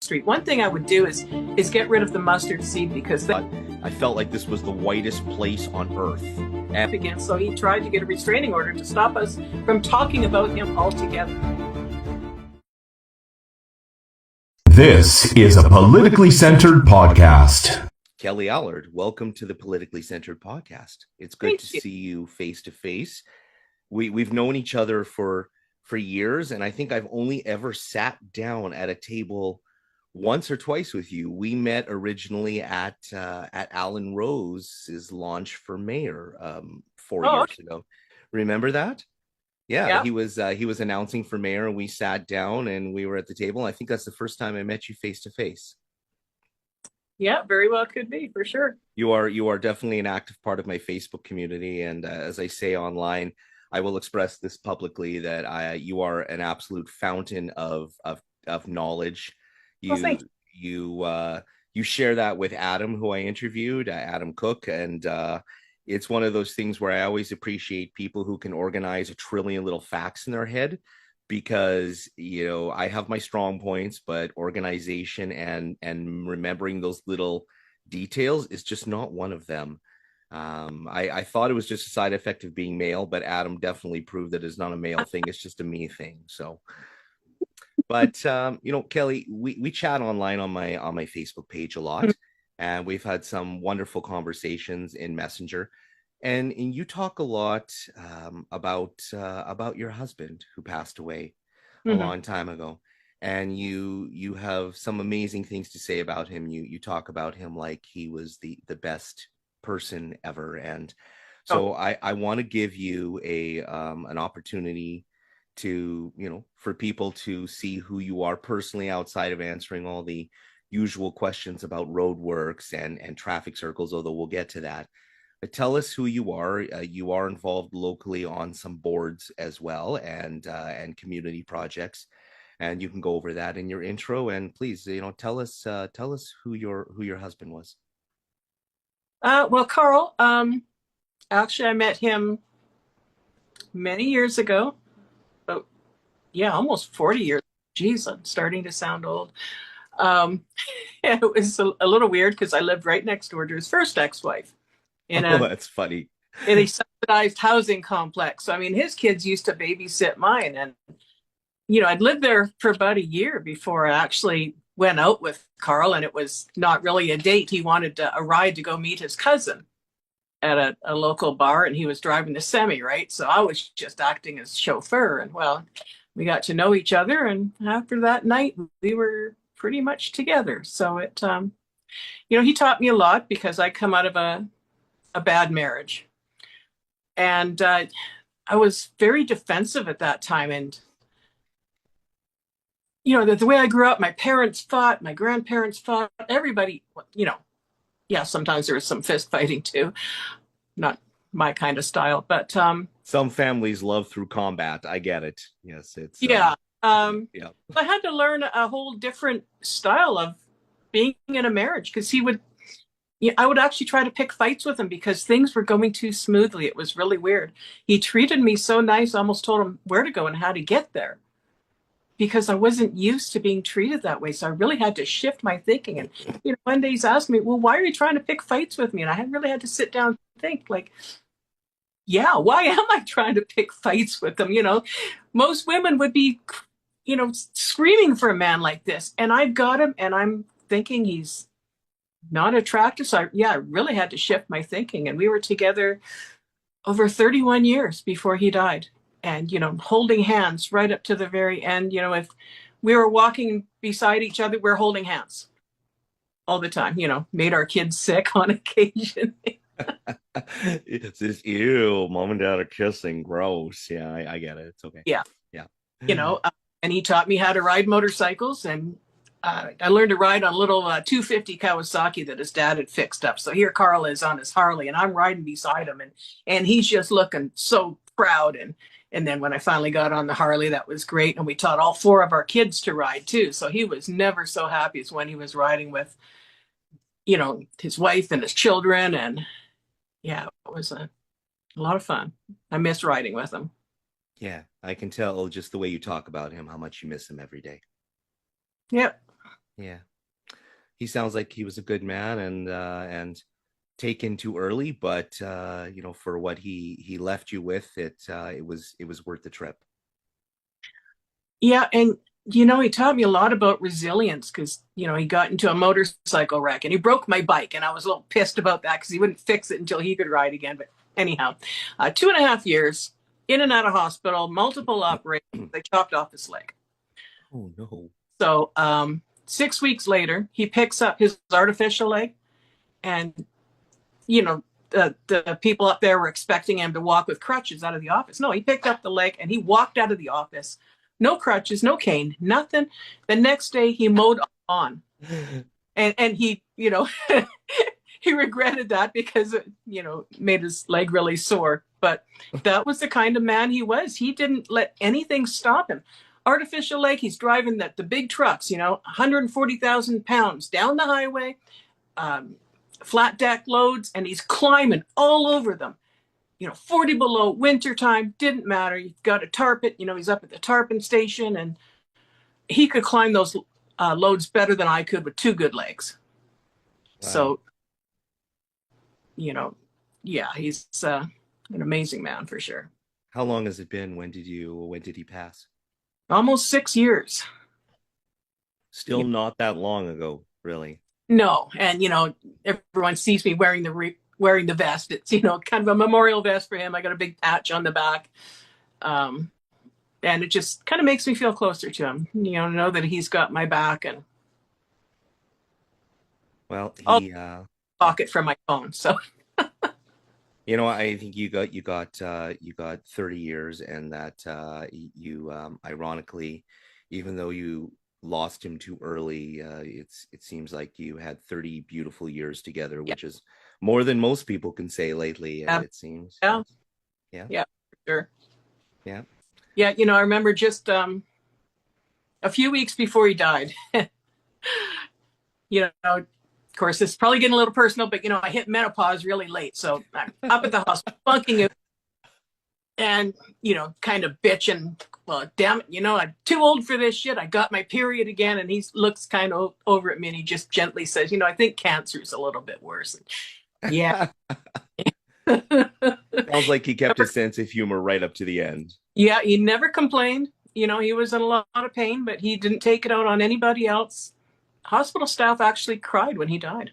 street. One thing I would do is get rid of the mustard seed because I felt like this was the whitest place on earth. And again, so he tried to get a restraining order to stop us from talking about him altogether. This is a politically centered podcast. Kelly Allard, welcome to the Politically Centered Podcast. It's good to see you face to face. We've known each other for years, and I think I've only ever sat down at a table once or twice with you. We met originally at Alan Rose's launch for mayor 4 years ago. Remember that? Yeah. He was announcing for mayor, and we sat down and we were at the table. I think that's the first time I met you face to face. Yeah, very well could be, for sure. You are definitely an active part of my Facebook community, and as I say online, I will express this publicly that you are an absolute fountain of knowledge. You share that with Adam, who I interviewed, Adam Cook, and it's one of those things where I always appreciate people who can organize a trillion little facts in their head, because I have my strong points, but organization and remembering those little details is just not one of them. I thought it was just a side effect of being male, but Adam definitely proved that it's not a male thing. It's just a me thing. So, but Kelly, we chat online on my Facebook page a lot, and we've had some wonderful conversations in Messenger, and you talk a lot about your husband who passed away a long time ago, and you have some amazing things to say about him. You talk about him like he was the best person ever, and so I want to give you an opportunity to for people to see who you are personally, outside of answering all the usual questions about roadworks and traffic circles, although we'll get to that. But tell us who you are. You are involved locally on some boards as well, and community projects, and you can go over that in your intro. And please, tell us who your husband was. Well, Carl, actually, I met him many years ago. Almost 40 years. Geez, I'm starting to sound old. It was a little weird because I lived right next door to his first ex-wife. That's funny. In a subsidized housing complex. So, I mean, his kids used to babysit mine. And, I'd lived there for about a year before I actually went out with Carl. And it was not really a date. He wanted a ride to go meet his cousin at a local bar. And he was driving the semi, right? So I was just acting as chauffeur. And, well, we got to know each other. And after that night, we were pretty much together. So it, he taught me a lot because I come out of a bad marriage. And I was very defensive at that time. And, the way I grew up, my parents fought, my grandparents fought, everybody, sometimes there was some fist fighting too. Not my kind of style, but some families love through combat. I get it. Yes, it's I had to learn a whole different style of being in a marriage, because I would actually try to pick fights with him because things were going too smoothly. It was really weird. He treated me so nice. I almost told him where to go and how to get there, because I wasn't used to being treated that way. So I really had to shift my thinking. And, one day he's asked me, well, why are you trying to pick fights with me? And I really had to sit down and think, like, yeah, why am I trying to pick fights with them? Most women would be, screaming for a man like this. And I've got him, and I'm thinking he's not attractive. So I really had to shift my thinking. And we were together over 31 years before he died. And, holding hands right up to the very end. If we were walking beside each other, we're holding hands all the time, made our kids sick on occasion. It's this, ew, mom and dad are kissing, gross. Yeah, I get it. It's okay. Yeah. And he taught me how to ride motorcycles, and I learned to ride on a little 250 Kawasaki that his dad had fixed up. So here Carl is on his Harley, and I'm riding beside him, and he's just looking so proud. And then when I finally got on the Harley, that was great. And we taught all 4 of our kids to ride too. So he was never so happy as when he was riding with, his wife and his children. And yeah, it was a lot of fun. I miss riding with him. Yeah, I can tell just the way you talk about him, how much you miss him every day. Yep. Yeah. He sounds like he was a good man and taken too early, but for what he left you with, it was worth the trip. Yeah, and he taught me a lot about resilience because he got into a motorcycle wreck and he broke my bike, and I was a little pissed about that because he wouldn't fix it until he could ride again. But anyhow, 2.5 years in and out of hospital, multiple operations. They chopped off his leg. Oh no. So 6 weeks later, he picks up his artificial leg, and the people up there were expecting him to walk with crutches out of the office. No, he picked up the leg and he walked out of the office. No crutches, no cane, nothing. The next day he mowed on. And he, he regretted that because it, made his leg really sore. But that was the kind of man he was. He didn't let anything stop him. Artificial leg, he's driving the big trucks, 140,000 pounds down the highway, flat deck loads, and he's climbing all over them. 40 below, winter time, didn't matter. You've got to tarp it. He's up at the tarping station, and he could climb those loads better than I could with two good legs. Wow. So, yeah, he's an amazing man for sure. How long has it been? When did he pass? Almost 6 years. Still not that long ago, really. No, and everyone sees me wearing the vest. It's kind of a memorial vest for him. I got a big patch on the back, and it just kind of makes me feel closer to him. Know that he's got my back, and well, pocket from my phone. So, I think you got 30 years, and that you ironically, even though you lost him too early, it seems like you had 30 beautiful years together, which is more than most people can say lately. It seems. Yeah. Sure. Yeah. I remember just a few weeks before he died. Of course, this is probably getting a little personal, but I hit menopause really late, so I'm up at the hospital bunking it, and kind of bitching. Well, damn it, I'm too old for this shit. I got my period again. And he looks kind of over at me and he just gently says, I think cancer's a little bit worse. And, yeah. Sounds like he kept his sense of humor right up to the end. Yeah, he never complained. He was in a lot of pain, but he didn't take it out on anybody else. Hospital staff actually cried when he died.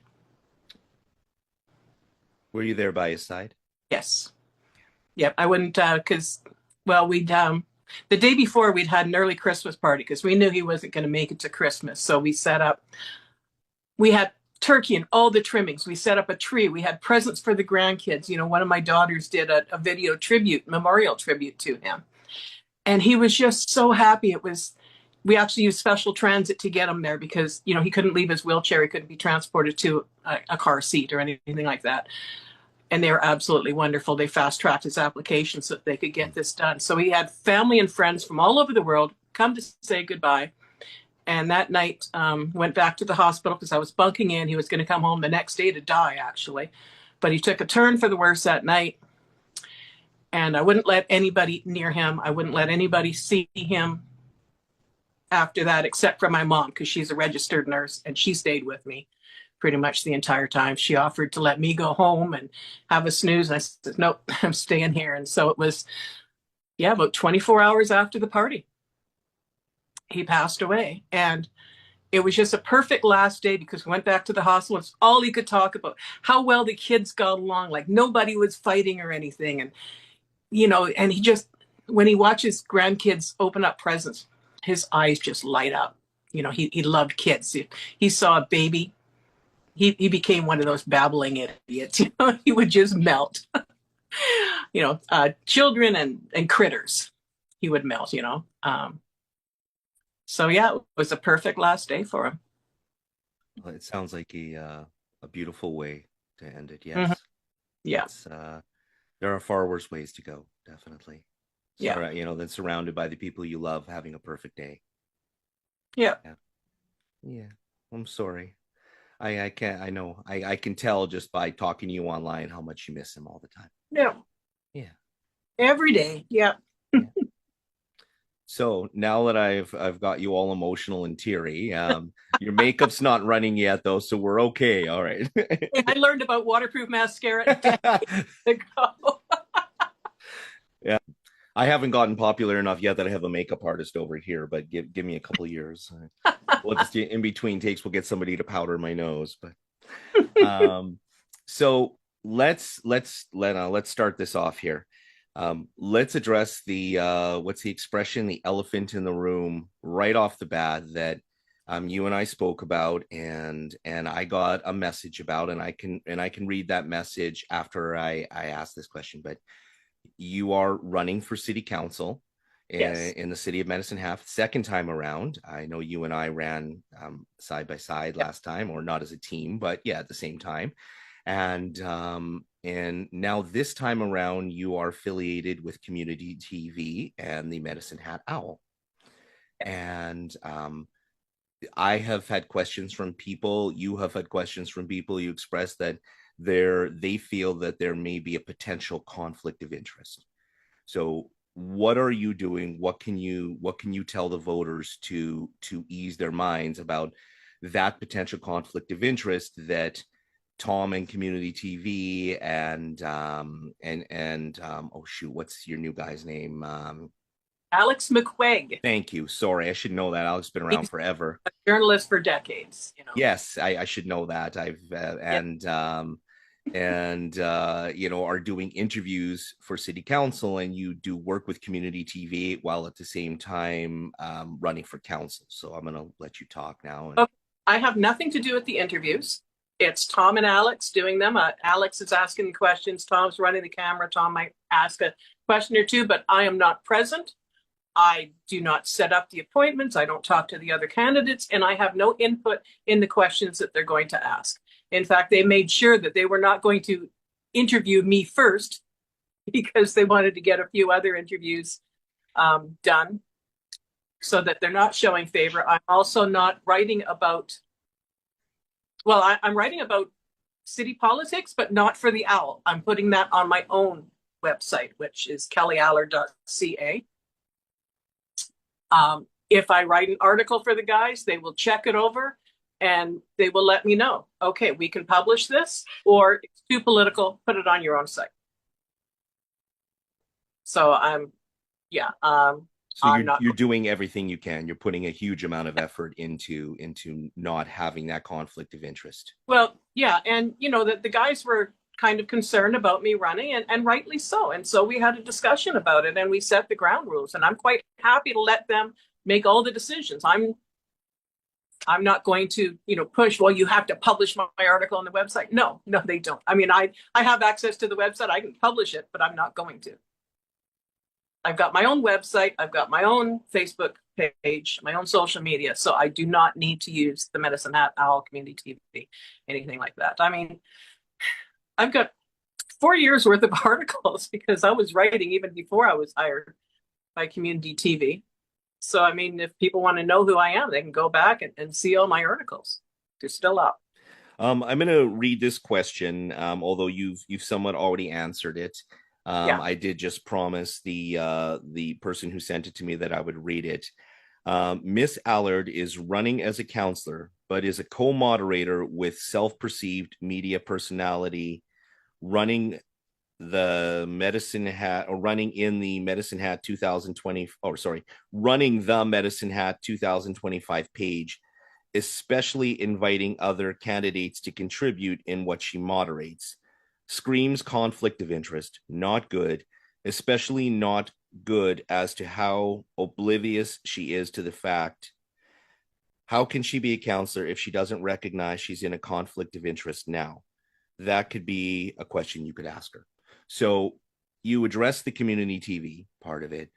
Were you there by his side? Yes. Yep, I wouldn't, because, we'd... the day before, we'd had an early Christmas party because we knew he wasn't going to make it to Christmas. So we had turkey and all the trimmings. We set up a tree. We had presents for the grandkids. One of my daughters did a video memorial tribute to him. And he was just so happy. We actually used special transit to get him there because, he couldn't leave his wheelchair. He couldn't be transported to a car seat or anything like that. And they were absolutely wonderful. They fast-tracked his application so that they could get this done. So he had family and friends from all over the world come to say goodbye. And that night, went back to the hospital because I was bunking in. He was going to come home the next day to die, actually. But he took a turn for the worse that night. And I wouldn't let anybody near him. I wouldn't let anybody see him after that, except for my mom, because she's a registered nurse, and she stayed with me pretty much the entire time. She offered to let me go home and have a snooze. And I said, nope, I'm staying here. And so it was, about 24 hours after the party, he passed away. And it was just a perfect last day because we went back to the hospital. It's all he could talk about, how well the kids got along. Like nobody was fighting or anything. And, and he just, when he watches grandkids open up presents, his eyes just light up. He loved kids. He saw a baby. He became one of those babbling idiots. He would just melt. Children and critters, he would melt. So it was a perfect last day for him. Well, it sounds like a beautiful way to end it. Yes. Mm-hmm. Yeah. There are far worse ways to go. Definitely. Yeah. Than surrounded by the people you love, having a perfect day. Yeah. Yeah. I'm sorry. I can't. I know. I can tell just by talking to you online how much you miss him all the time. Yeah. Yeah. Every day. Yeah. So now that I've got you all emotional and teary, your makeup's not running yet though, so we're okay. All right. I learned about waterproof mascara decades ago. Yeah. I haven't gotten popular enough yet that I have a makeup artist over here, but give me a couple of years. We'll just in between takes, we'll get somebody to powder my nose. But so let's start this off here. Let's address the what's the expression, the elephant in the room right off the bat that you and I spoke about, and I got a message about, and I can read that message after I ask this question. But you are running for city council Yes. in the city of Medicine Hat, second time around. I know you and I ran side by side last time, or not as a team, but yeah, at the same time. And now this time around, you are affiliated with Community TV and the Medicine Hat Owl. And I have had questions from people. You have had questions from people. You expressed that they feel that there may be a potential conflict of interest. So what are you doing? What can you tell the voters to ease their minds about that potential conflict of interest that Tom and Community TV and oh shoot, what's your new guy's name? Alex McQuaig. Thank you. Sorry, I should know that. Alex has been around forever. A journalist for decades. Yes, I should know that. I've are doing interviews for city council, and you do work with Community TV while at the same time running for council. So I'm going to let you talk now. Okay. I have nothing to do with the interviews. It's Tom and Alex doing them. Alex is asking questions. Tom's running the camera. Tom might ask a question or two, but I am not present. I do not set up the appointments. I don't talk to the other candidates, and I have no input in the questions that they're going to ask. In fact, they made sure that they were not going to interview me first because they wanted to get a few other interviews done so that they're not showing favor. I'm also not writing about, I'm writing about city politics, but not for the Owl. I'm putting that on my own website, which is kellyallard.ca. If I write an article for the guys, they will check it over and they will let me know, okay, we can publish this, or it's too political, put it on your own site. So so you're doing everything you can. You're putting a huge amount of effort into not having that conflict of interest. Well, yeah, and the guys were kind of concerned about me running, and rightly so. And so we had a discussion about it, and we set the ground rules. And I'm quite happy to let them make all the decisions. I'm not going to, push, well, you have to publish my article on the website. No, they don't. I mean, I have access to the website. I can publish it, but I'm not going to. I've got my own website. I've got my own Facebook page, my own social media. So I do not need to use the Medicine Hat Owl Community TV, anything like that. I mean, I've got 4 years worth of articles because I was writing even before I was hired by Community TV. So, I mean, if people want to know who I am, they can go back and see all my articles. They're still up. I'm going to read this question, although you've somewhat already answered it. I did just promise the person who sent it to me that I would read it. Miss Allard is running as a counselor, but is a co-moderator with self-perceived media personality, running the Medicine Hat, or running in the Medicine Hat 2020, running the Medicine Hat 2025 page, especially inviting other candidates to contribute in what she moderates. Screams conflict of interest, not good, especially not good as to how oblivious she is to the fact. How can she be a counselor if she doesn't recognize she's in a conflict of interest now? That could be a question you could ask her. So you address the Community TV part of it.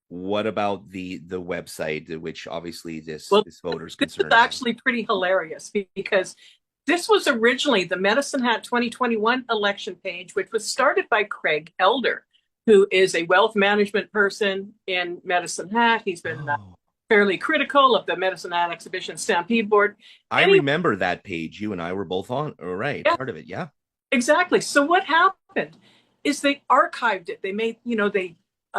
What about the website, which obviously this voter's concerned about? This is actually pretty hilarious because this was originally the Medicine Hat 2021 election page, which was started by Kelly Allard, who is a wealth management person in Medicine Hat. He's been fairly critical of the Medicine Hat Exhibition Stampede Board. I remember that page. You and I were both on, right? Yeah. Part of it, yeah. Exactly. So what happened is they archived it. They made,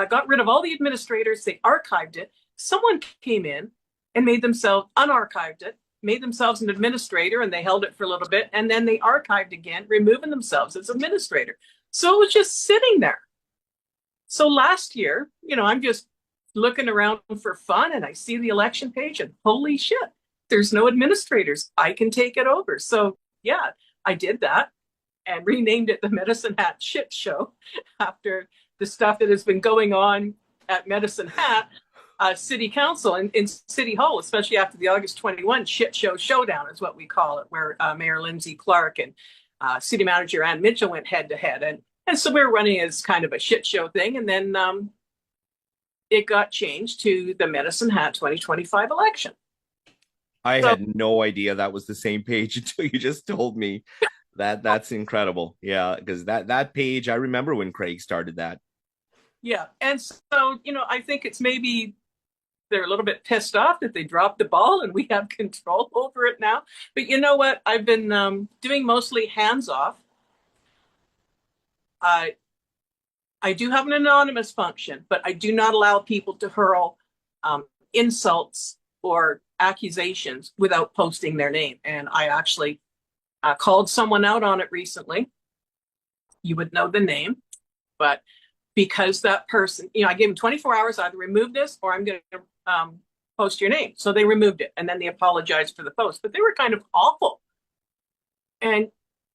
got rid of all the administrators. They archived it. Someone came in and made themselves, unarchived it, made themselves an administrator, and they held it for a little bit. And then they archived again, removing themselves as administrator. So it was just sitting there. So last year, I'm just looking around for fun, and I see the election page, and holy shit, there's no administrators. I can take it over. So yeah, I did that and renamed it the Medicine Hat Shit Show after the stuff that has been going on at Medicine Hat City Council and in City Hall, especially after the August 21 Shit Show Showdown is what we call it, where Mayor Lindsay Clark and City Manager Ann Mitchell went head to head. And so we're running as kind of a shit show thing. And then it got changed to the Medicine Hat 2025 election. I had no idea that was the same page until you just told me. That's incredible. Yeah, because that page, I remember when Craig started that. Yeah. And so, I think it's maybe they're a little bit pissed off that they dropped the ball and we have control over it now. But you know what? I've been doing mostly hands off. I do have an anonymous function, but I do not allow people to hurl insults or accusations without posting their name. And I actually called someone out on it recently. You would know the name, but because that person, I gave them 24 hours, either remove this or I'm going to post your name. So they removed it, and then they apologized for the post, but they were kind of awful. And,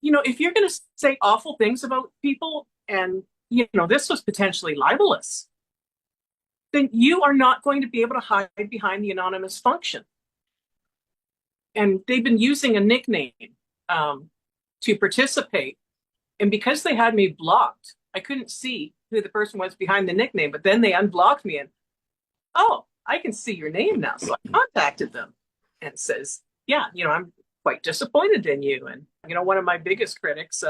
if you're going to say awful things about people and, this was potentially libelous, then you are not going to be able to hide behind the anonymous function. And they've been using a nickname to participate. And because they had me blocked, I couldn't see who the person was behind the nickname, but then they unblocked me and, oh, I can see your name now. So I contacted them and says, yeah, I'm quite disappointed in you. And, one of my biggest critics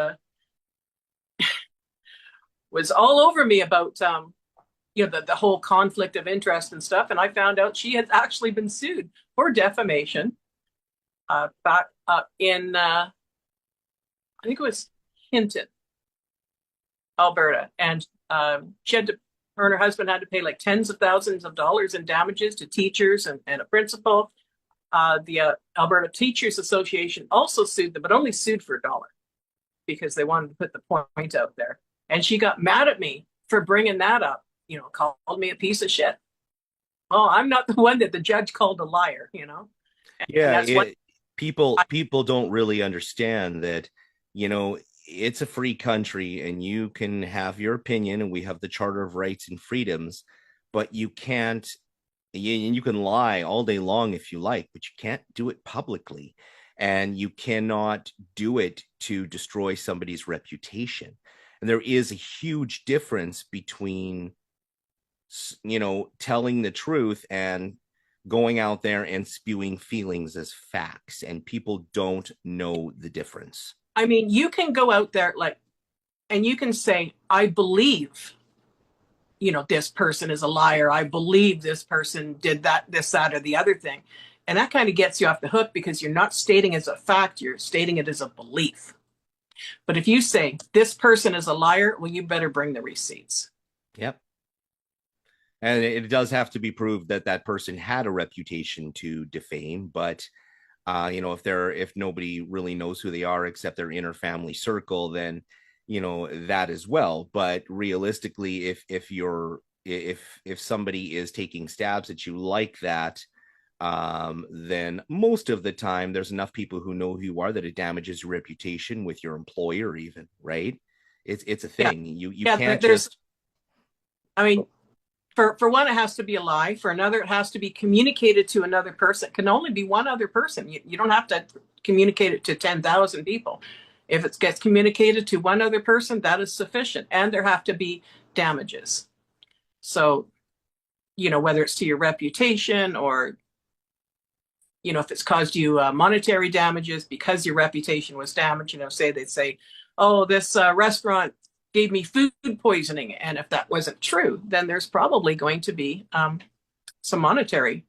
was all over me about, the whole conflict of interest and stuff. And I found out she had actually been sued for defamation back in, I think it was Hinton, Alberta. And she had to, her and her husband had to pay like tens of thousands of dollars in damages to teachers and a principal. The Alberta Teachers Association also sued them, but only sued for $1 because they wanted to put the point out there. And she got mad at me for bringing that up, called me a piece of shit. Oh, I'm not the one that the judge called a liar, Yeah, people don't really understand that, it's a free country and you can have your opinion and we have the Charter of Rights and Freedoms, but you can't, you can lie all day long if you like, but you can't do it publicly, and you cannot do it to destroy somebody's reputation. And there is a huge difference between, telling the truth and going out there and spewing feelings as facts, and people don't know the difference. I mean, you can go out there and you can say, I believe, this person is a liar. I believe this person did that, this, that, or the other thing. And that kind of gets you off the hook because you're not stating as a fact, you're stating it as a belief. But if you say this person is a liar, well, you better bring the receipts. Yep. And it does have to be proved that that person had a reputation to defame, but if nobody really knows who they are except their inner family circle, then that as well. But realistically, if somebody is taking stabs at you like that, then most of the time there's enough people who know who you are that it damages your reputation with your employer, even, right? It's a thing. You can't just. I mean, for one, it has to be a lie. For another, it has to be communicated to another person. It can only be one other person. You don't have to communicate it to 10,000 people. If it gets communicated to one other person, that is sufficient. And there have to be damages. So, whether it's to your reputation or, if it's caused you monetary damages because your reputation was damaged, they'd say, oh, this restaurant gave me food poisoning. And if that wasn't true, then there's probably going to be some monetary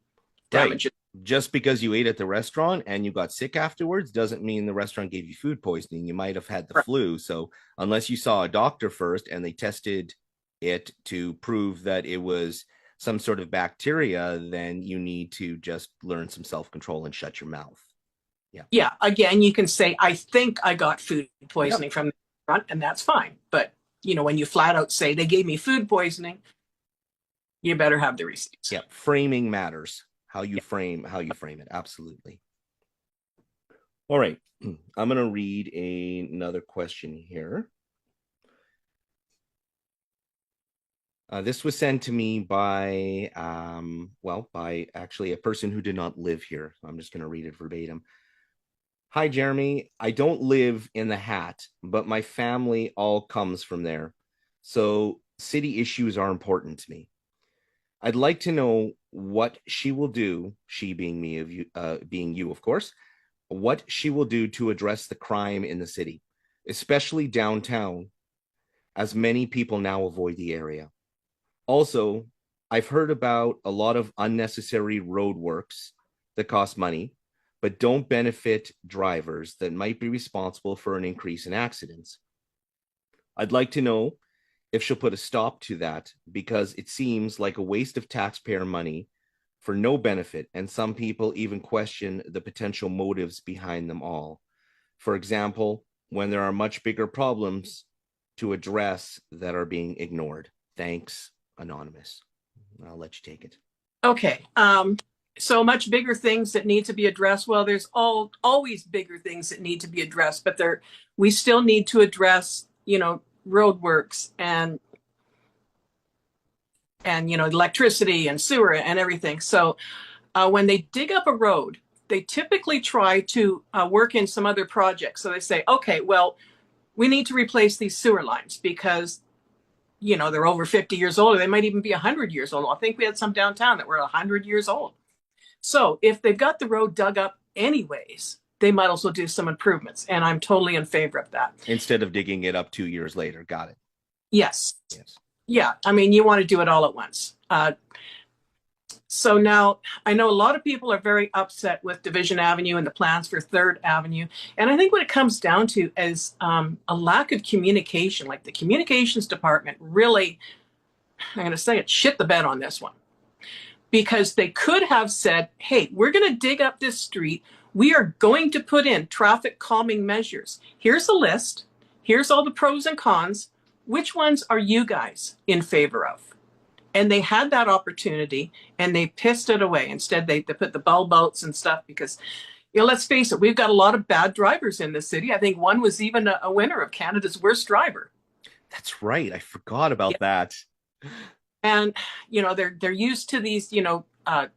damages. Right. Just because you ate at the restaurant and you got sick afterwards doesn't mean the restaurant gave you food poisoning. You might have had the flu. So unless you saw a doctor first and they tested it to prove that it was some sort of bacteria, then you need to just learn some self-control and shut your mouth. Yeah. Yeah. Again, you can say, I think I got food poisoning from the front, and that's fine. But, when you flat out say they gave me food poisoning, you better have the receipts. Yeah. Framing matters. How you frame it. Absolutely. All right. I'm going to read another question here. This was sent to me by actually a person who did not live here. I'm just going to read it verbatim. Hi, Jeremy. I don't live in the Hat, but my family all comes from there. So city issues are important to me. I'd like to know what she will do, she being me, being you, of course, what she will do to address the crime in the city, especially downtown, as many people now avoid the area. Also, I've heard about a lot of unnecessary roadworks that cost money, but don't benefit drivers that might be responsible for an increase in accidents. I'd like to know if she'll put a stop to that, because it seems like a waste of taxpayer money for no benefit, and some people even question the potential motives behind them all. For example, when there are much bigger problems to address that are being ignored. Thanks, Anonymous. I'll let you take it. Okay. So much bigger things that need to be addressed. Well, there's always bigger things that need to be addressed, but we still need to address, roadworks and electricity and sewer and everything. So when they dig up a road, they typically try to work in some other projects. So they say, okay, well, we need to replace these sewer lines because they're over 50 years old, or they might even be 100 years old. I think we had some downtown that were 100 years old. So if they've got the road dug up anyways, they might also do some improvements. And I'm totally in favor of that. Instead of digging it up 2 years later. Got it. Yes. Yeah. I mean, you want to do it all at once. So now I know a lot of people are very upset with Division Avenue and the plans for 3rd Avenue. And I think what it comes down to is a lack of communication. Like the communications department really, I'm going to say it, shit the bed on this one. Because they could have said, hey, we're going to dig up this street. We are going to put in traffic calming measures. Here's a list. Here's all the pros and cons. Which ones are you guys in favor of? And they had that opportunity and they pissed it away. Instead, they put the bulb outs and stuff because, let's face it, we've got a lot of bad drivers in the city. I think one was even a winner of Canada's worst driver. That's right. I forgot about that. And, they're used to these, I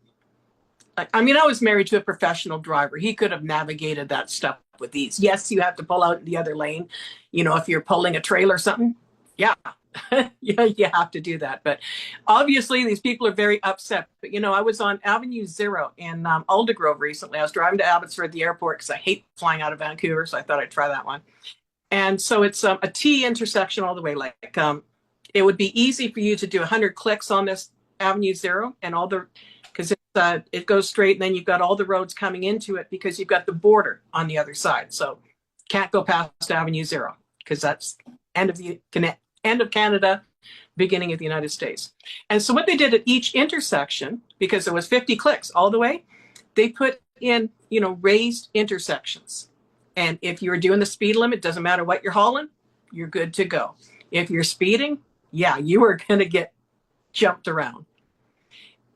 was married to a professional driver. He could have navigated that stuff with ease. Yes, you have to pull out the other lane, if you're pulling a trailer or something. Yeah, you have to do that. But obviously, these people are very upset. But, I was on Avenue Zero in Aldergrove recently. I was driving to Abbotsford, the airport, because I hate flying out of Vancouver. So I thought I'd try that one. And so it's a T intersection all the way. It would be easy for you to do 100 clicks on this Avenue Zero and because it goes straight, and then you've got all the roads coming into it because you've got the border on the other side. So can't go past Avenue Zero because that's end of Canada, beginning of the United States. And so what they did at each intersection, because there was 50 clicks all the way, they put in, raised intersections. And if you're doing the speed limit, doesn't matter what you're hauling, you're good to go. If you're speeding, yeah, you are going to get jumped around.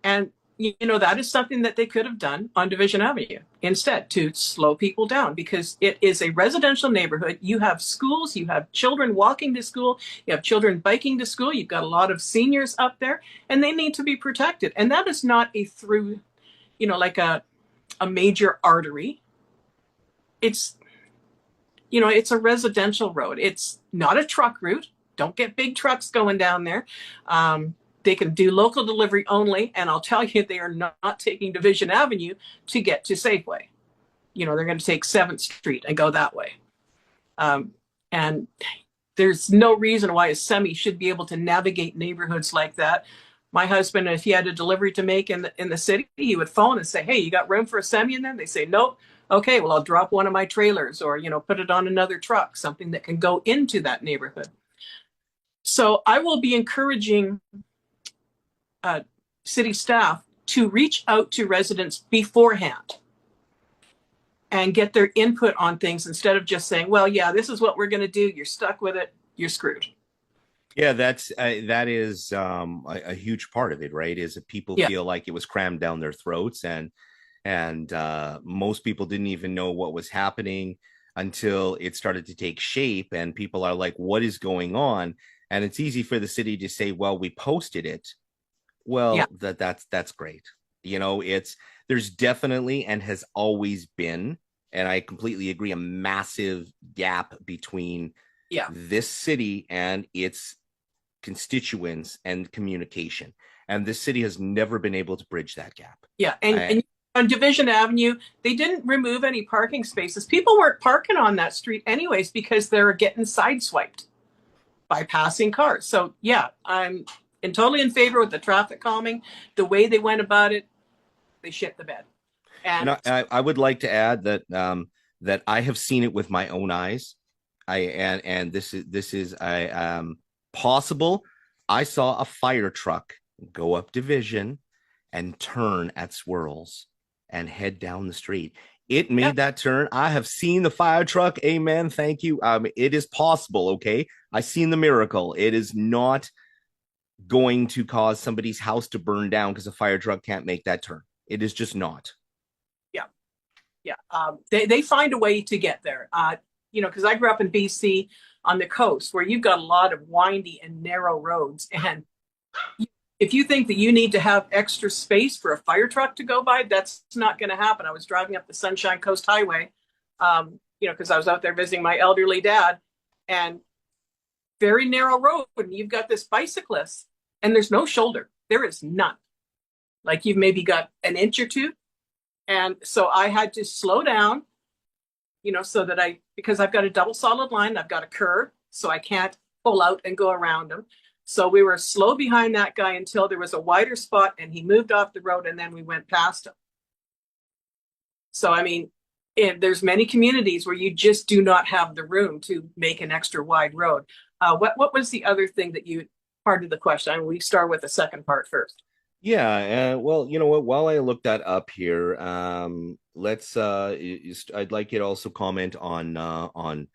And, that is something that they could have done on Division Avenue instead to slow people down, because it is a residential neighborhood. You have schools, you have children walking to school, you have children biking to school. You've got a lot of seniors up there, and they need to be protected. And that is not a through, like a major artery. It's, it's a residential road. It's not a truck route. Don't get big trucks going down there. They can do local delivery only. And I'll tell you, they are not taking Division Avenue to get to Safeway. They're going to take 7th Street and go that way. And there's no reason why a semi should be able to navigate neighborhoods like that. My husband, if he had a delivery to make in the city, he would phone and say, hey, you got room for a semi in there? They say, nope. Okay, well, I'll drop one of my trailers or, put it on another truck, something that can go into that neighborhood. So I will be encouraging city staff to reach out to residents beforehand and get their input on things instead of just saying, well, yeah, this is what we're going to do. You're stuck with it. You're screwed. Yeah, that is a huge part of it, right? Is that people feel like it was crammed down their throats, and most people didn't even know what was happening until it started to take shape, and people are like, "What is going on?" And it's easy for the city to say, "Well, we posted it." Well, that's great. There's definitely and has always been, and I completely agree, a massive gap between this city and its constituents and communication. And this city has never been able to bridge that gap. Yeah. And on Division Avenue, they didn't remove any parking spaces. People weren't parking on that street anyways because they're getting sideswiped by passing cars. So yeah, I'm totally in favor with the traffic calming. The way they went about it, they shit the bed. And I would like to add that that I have seen it with my own eyes. This is possible. I saw a fire truck go up Division and turn at Swirls and head down the street. It made that turn. I have seen the fire truck. Amen. Thank you. It is possible. Okay. I seen the miracle. It is not going to cause somebody's house to burn down because a fire truck can't make that turn. It is just not. Yeah. They find a way to get there. Because I grew up in BC on the coast where you've got a lot of windy and narrow roads. And if you think that you need to have extra space for a fire truck to go by, that's not going to happen. I was driving up the Sunshine Coast Highway, because I was out there visiting my elderly dad, and very narrow road. And you've got this bicyclist and there's no shoulder. There is none. Like you've maybe got an inch or two. And so I had to slow down, so that because I've got a double solid line, I've got a curve, so I can't pull out and go around him. So we were slow behind that guy until there was a wider spot and he moved off the road and then we went past him. So, I mean, there's many communities where you just do not have the room to make an extra wide road. What was the other thing that part of the question? I mean, we start with the second part first. Yeah, well, you know what? While I look that up here, let's. I'd like you to also comment on.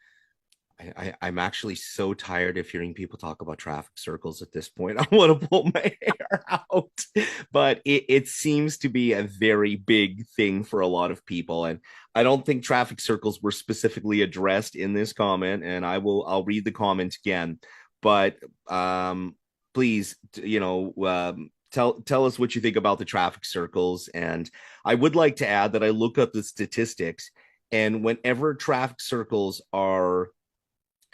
I'm actually so tired of hearing people talk about traffic circles at this point. I want to pull my hair out, but it seems to be a very big thing for a lot of people, and I don't think traffic circles were specifically addressed in this comment. And I'll read the comment again, but please, Tell us what you think about the traffic circles. And I would like to add that I look up the statistics, and whenever traffic circles are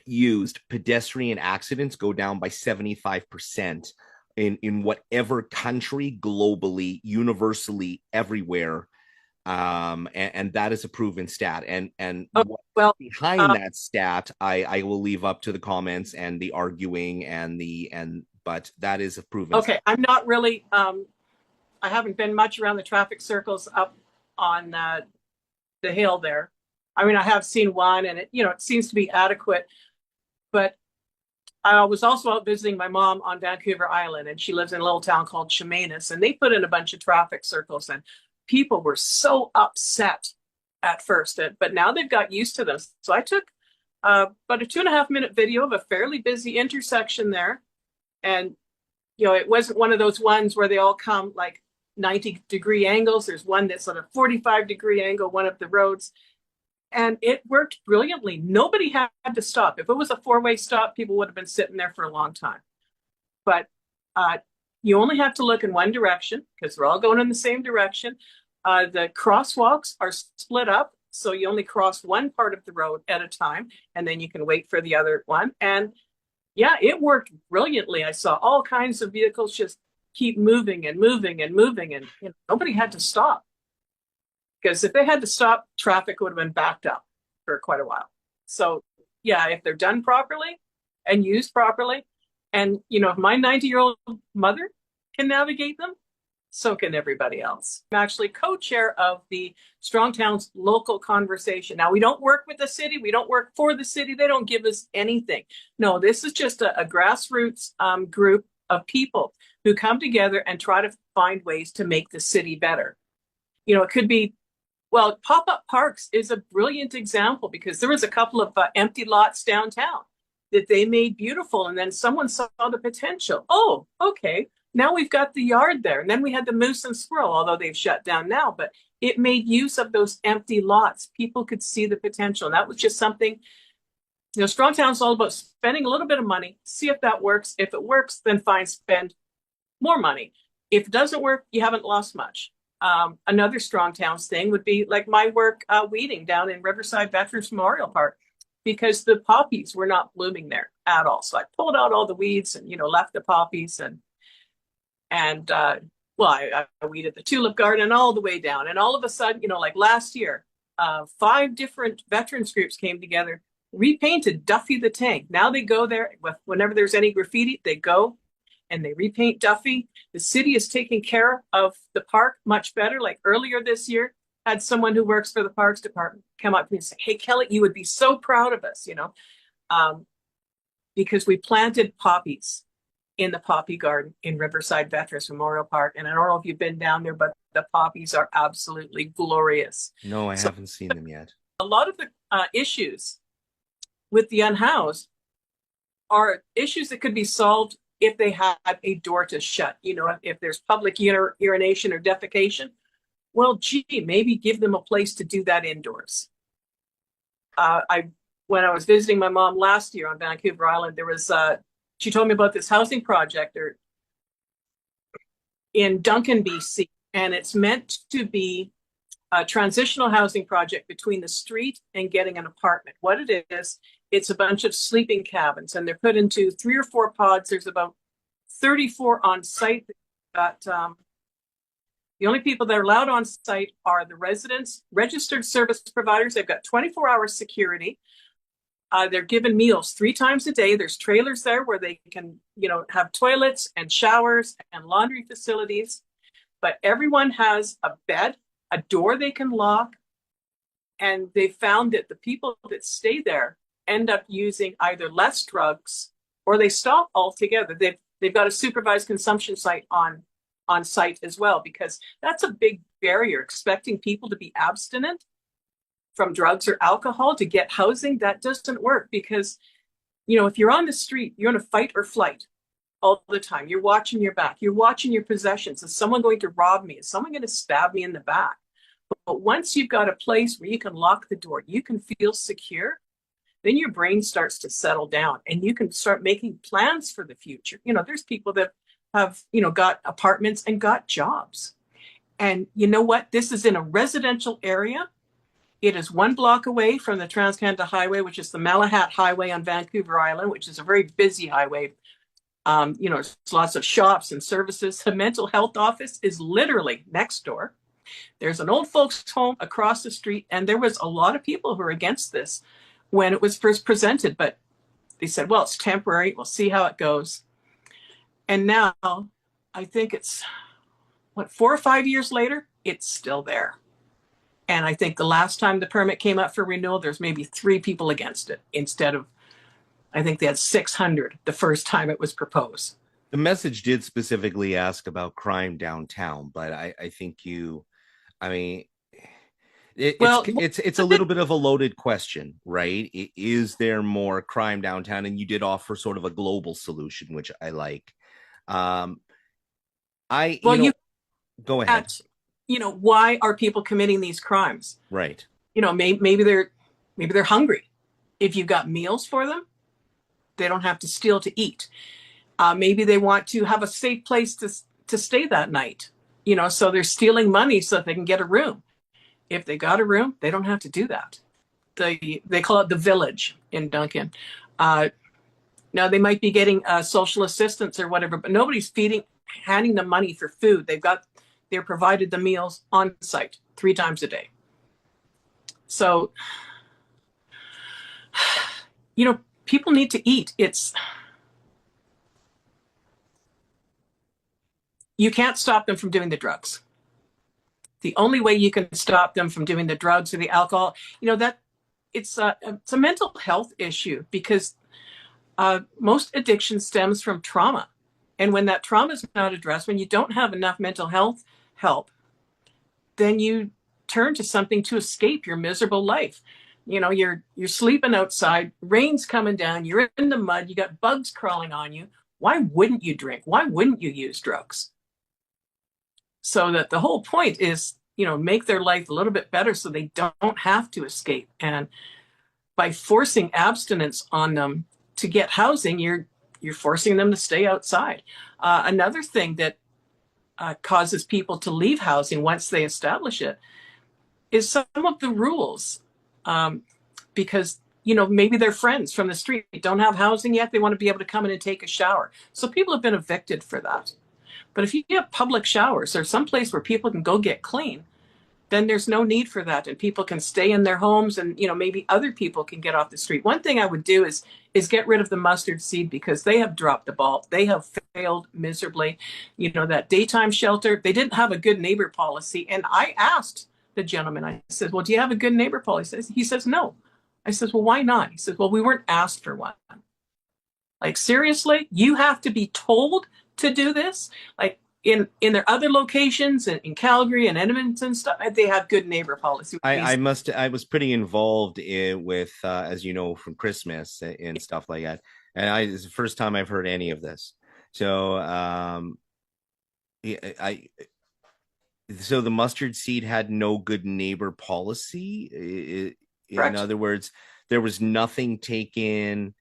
used, pedestrian accidents go down by 75% in whatever country, globally, universally, everywhere. And that is a proven stat. And behind that stat, I will leave up to the comments and the arguing but that is a proven. Okay, I'm not really. I haven't been much around the traffic circles up on the hill there. I mean, I have seen one, and it seems to be adequate. But I was also out visiting my mom on Vancouver Island, and she lives in a little town called Chemainus, and they put in a bunch of traffic circles, and people were so upset at first, but now they've got used to them. So I took about a 2.5-minute video of a fairly busy intersection there. And, it wasn't one of those ones where they all come like 90-degree angles. There's one that's on a 45-degree angle, one of the roads. And it worked brilliantly. Nobody had to stop. If it was a 4-way stop, people would have been sitting there for a long time. But you only have to look in one direction because they're all going in the same direction. The crosswalks are split up. So you only cross one part of the road at a time, and then you can wait for the other one. And yeah, it worked brilliantly. I saw all kinds of vehicles just keep moving and moving and moving, and nobody had to stop. Because if they had to stop, traffic would have been backed up for quite a while. So yeah, if they're done properly and used properly, and if my 90-year-old mother can navigate them, So can everybody else. I'm actually co-chair of the Strong Towns local conversation. Now, we don't work with the city. We don't work for the city. They don't give us anything. No, this is just a grassroots group of people who come together and try to find ways to make the city better. It could be, well, pop-up parks is a brilliant example because there was a couple of empty lots downtown that they made beautiful. And then someone saw the potential. Oh, okay. Now we've got the yard there. And then we had the moose and squirrel, although they've shut down now, but it made use of those empty lots. People could see the potential. And that was just something, Strong Town is all about spending a little bit of money, see if that works. If it works, then fine, spend more money. If it doesn't work, you haven't lost much. Another Strong Towns thing would be like my work weeding down in Riverside Veterans Memorial Park, because the poppies were not blooming there at all. So I pulled out all the weeds and, left the poppies I weeded the tulip garden all the way down. And all of a sudden, like last year, 5 different veterans groups came together, repainted Duffy the Tank. Now they go there whenever there's any graffiti, they go and they repaint Duffy. The city is taking care of the park much better. Like earlier this year, had someone who works for the Parks Department come up to me and say, "Hey, Kelly, you would be so proud of us, because we planted poppies in the poppy garden in Riverside Veterans Memorial Park." And I don't know if you've been down there, but the poppies are absolutely glorious. No, I haven't seen them yet. A lot of the issues with the unhoused are issues that could be solved if they had a door to shut. If there's public urination or defecation, well, gee, maybe give them a place to do that indoors. When I was visiting my mom last year on Vancouver Island, there was she told me about this housing project in Duncan, BC, and it's meant to be a transitional housing project between the street and getting an apartment. What it is, it's a bunch of sleeping cabins, and they're put into 3 or 4 pods. There's about 34 on site. The only people that are allowed on site are the residents, registered service providers. They've got 24-hour security. They're given meals 3 times a day. There's trailers there where they can, have toilets and showers and laundry facilities. But everyone has a bed, a door they can lock. And they found that the people that stay there end up using either less drugs or they stop altogether. They've got a supervised consumption site on site as well, because that's a big barrier, expecting people to be abstinent from drugs or alcohol to get housing. That doesn't work, because if you're on the street, you're in a fight or flight all the time. You're watching your back, you're watching your possessions. Is someone going to rob me? Is someone going to stab me in the back? But once you've got a place where you can lock the door, you can feel secure, then your brain starts to settle down and you can start making plans for the future. There's people that have, got apartments and got jobs. And you know what? This is in a residential area. It is 1 block away from the Trans-Canada Highway, which is the Malahat Highway on Vancouver Island, which is a very busy highway. There's lots of shops and services. The mental health office is literally next door. There's an old folks home across the street. And there was a lot of people who were against this when it was first presented, but they said, well, it's temporary. We'll see how it goes. And now I think it's 4 or 5 years later, it's still there. And I think the last time the permit came up for renewal, there's maybe 3 people against it instead of, I think they had 600 the first time it was proposed. The message did specifically ask about crime downtown, but I think it's a little bit of a loaded question, right? Is there more crime downtown? And you did offer sort of a global solution, which I like. Go ahead. Why are people committing these crimes? Right. Maybe they're hungry. If you've got meals for them, they don't have to steal to eat. Maybe they want to have a safe place to stay that night. So they're stealing money so that they can get a room. If they got a room, they don't have to do that. They call it the village in Duncan. Now they might be getting social assistance or whatever, but nobody's handing them money for food. They're provided the meals on site 3 times a day. So, people need to eat. you can't stop them from doing the drugs. The only way you can stop them from doing the drugs or the alcohol, that it's a mental health issue, because most addiction stems from trauma. And when that trauma is not addressed, when you don't have enough mental health help, then you turn to something to escape your miserable life. You're sleeping outside, rain's coming down, you're in the mud, you got bugs crawling on you. Why wouldn't you drink? Why wouldn't you use drugs? So that the whole point is, make their life a little bit better so they don't have to escape. And by forcing abstinence on them to get housing, you're forcing them to stay outside. Another thing that causes people to leave housing once they establish it is some of the rules. Because, maybe their friends from the street don't have housing yet. They want to be able to come in and take a shower. So people have been evicted for that. But if you have public showers or someplace where people can go get clean, then there's no need for that. And people can stay in their homes, and, maybe other people can get off the street. One thing I would do is get rid of the mustard seed, because they have dropped the ball. They have failed miserably. That daytime shelter, they didn't have a good neighbor policy. And I asked the gentleman, I said, well, do you have a good neighbor policy? He says, no. I says, well, why not? He says, well, we weren't asked for one. Like, seriously, you have to be told to do this? Like, in their other locations, in Calgary and Edmonton stuff, they have good neighbor policy. I was pretty involved with as you know, from Christmas and stuff like that, and it's the first time I've heard any of this. So so the mustard seed had no good neighbor policy. In other words, there was nothing taken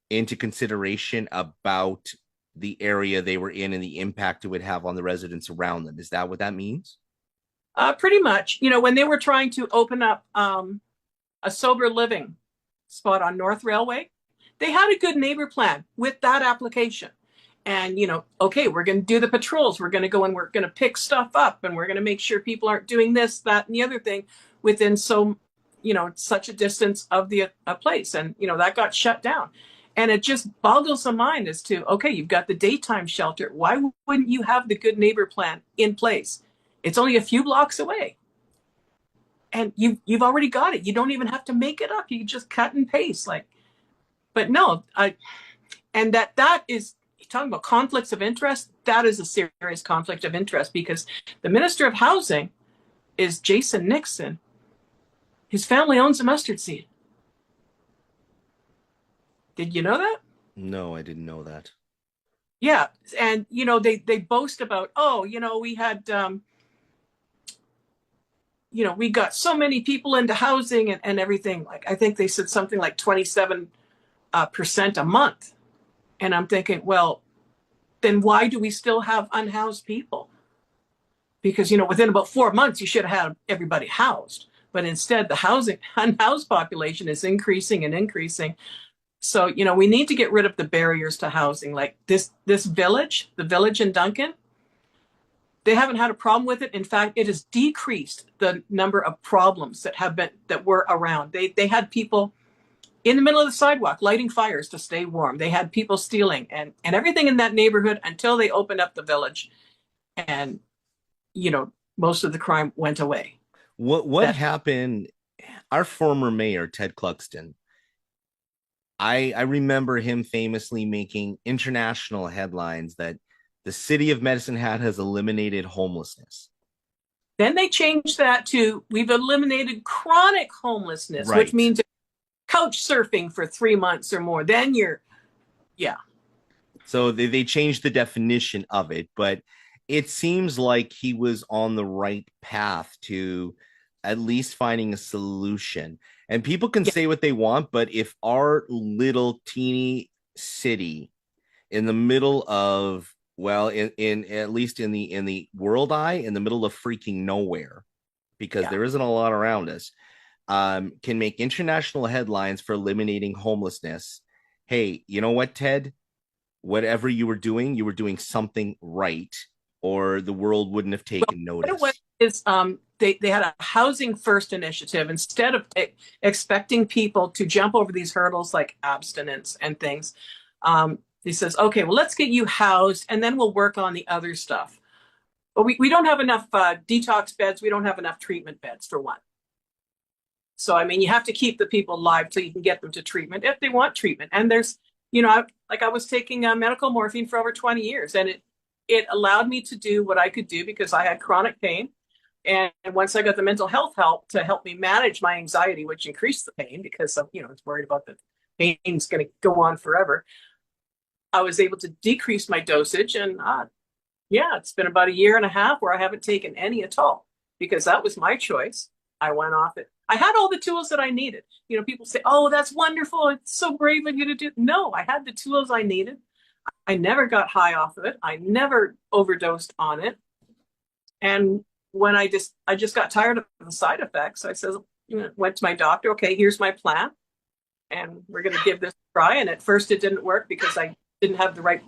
into consideration about the area they were in and the impact it would have on the residents around them. Is that what that means? Pretty much. When they were trying to open up a sober living spot on North Railway, they had a good neighbor plan with that application. And, okay, we're going to do the patrols. We're going to go and we're going to pick stuff up, and we're going to make sure people aren't doing this, that, and the other thing within such a distance of the place. And, that got shut down. And it just boggles the mind as to, okay, you've got the daytime shelter. Why wouldn't you have the good neighbor plan in place? It's only a few blocks away. And you've already got it. You don't even have to make it up. You can just cut and paste. But no, and that is, talking about conflicts of interest, that is a serious conflict of interest, because the Minister of Housing is Jason Nixon. His family owns a mustard seed. Did you know that? No, I didn't know that. Yeah. And, they boast about, we had, we got so many people into housing and everything. Like, I think they said something like 27% a month. And I'm thinking, well, then why do we still have unhoused people? Because, within about 4 months, you should have had everybody housed. But instead, the unhoused population is increasing and increasing. So, we need to get rid of the barriers to housing. Like this village, the village in Duncan, they haven't had a problem with it. In fact, it has decreased the number of problems that were around. They had people in the middle of the sidewalk lighting fires to stay warm. They had people stealing and everything in that neighborhood until they opened up the village. And, most of the crime went away. What happened? Our former mayor, Ted Cluxton, I remember him famously making international headlines that the city of Medicine Hat has eliminated homelessness. Then they changed that to, we've eliminated chronic homelessness, right, which means couch surfing for 3 months or more. Then yeah. So they changed the definition of it, but it seems like he was on the right path to at least finding a solution. And people can say what they want, but if our little teeny city in the middle of, well, in at least in the world eye, in the middle of freaking nowhere, because there isn't a lot around us, can make international headlines for eliminating homelessness. Hey, you know what, Ted? Whatever you were doing something right, or the world wouldn't have taken notice. What is they had a housing first initiative. Instead of expecting people to jump over these hurdles like abstinence and things, he says, okay, well, let's get you housed and then we'll work on the other stuff. But we don't have enough detox beds. We don't have enough treatment beds, for one. So, I mean, you have to keep the people alive till you can get them to treatment if they want treatment. And there's, I was taking medical morphine for over 20 years, and it allowed me to do what I could do because I had chronic pain. And once I got the mental health help to help me manage my anxiety, which increased the pain because I was worried about the pain's going to go on forever, I was able to decrease my dosage. And it's been about a year and a half where I haven't taken any at all because that was my choice. I went off it. I had all the tools that I needed. People say, "Oh, that's wonderful. It's so brave of you to do." No, I had the tools I needed. I never got high off of it. I never overdosed on it. And when I just got tired of the side effects, I said, went to my doctor. Okay, here's my plan, and we're going to give this a try. And at first, it didn't work because I didn't have the right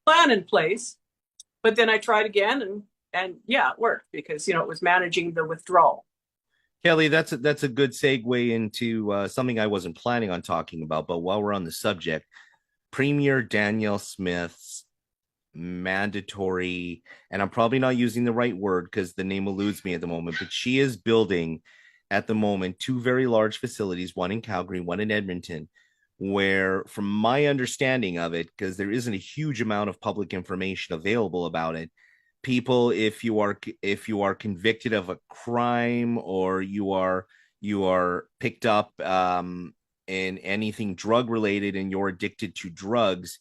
plan in place. But then I tried again, and yeah, it worked because it was managing the withdrawal. Kelly, that's a good segue into something I wasn't planning on talking about, but while we're on the subject, Premier Danielle Smith's mandatory, and I'm probably not using the right word because the name eludes me at the moment, but she is building at the moment 2 very large facilities, one in Calgary, one in Edmonton, where, from my understanding of it, because there isn't a huge amount of public information available about it, people, if you are convicted of a crime or you are picked up in anything drug related and you're addicted to drugs,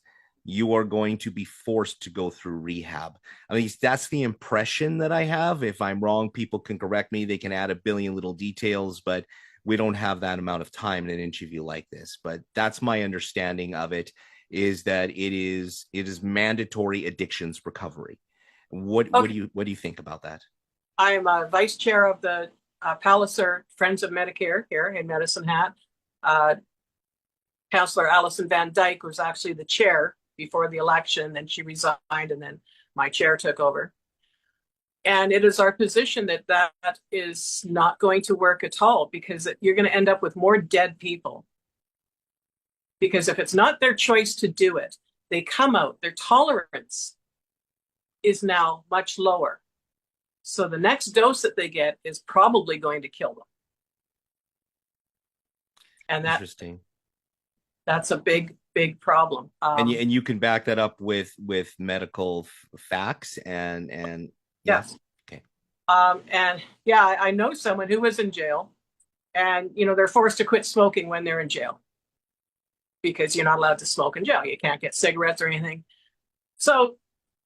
you are going to be forced to go through rehab. I mean, that's the impression that I have. If I'm wrong, people can correct me. They can add a billion little details, but we don't have that amount of time in an interview like this. But that's my understanding of it, is that it is mandatory addictions recovery. What do you think about that? I am a vice chair of the Palliser Friends of Medicare here in Medicine Hat. Councillor Alison Van Dyke was actually the chair before the election, then she resigned, and then my chair took over. And it is our position that is not going to work at all, because you're going to end up with more dead people. Because if it's not their choice to do it, they come out, their tolerance is now much lower. So the next dose that they get is probably going to kill them. And Interesting. That's a big problem. And you can back that up with medical facts and yes. Okay. And yeah, I know someone who was in jail, and they're forced to quit smoking when they're in jail because you're not allowed to smoke in jail. You can't get cigarettes or anything. So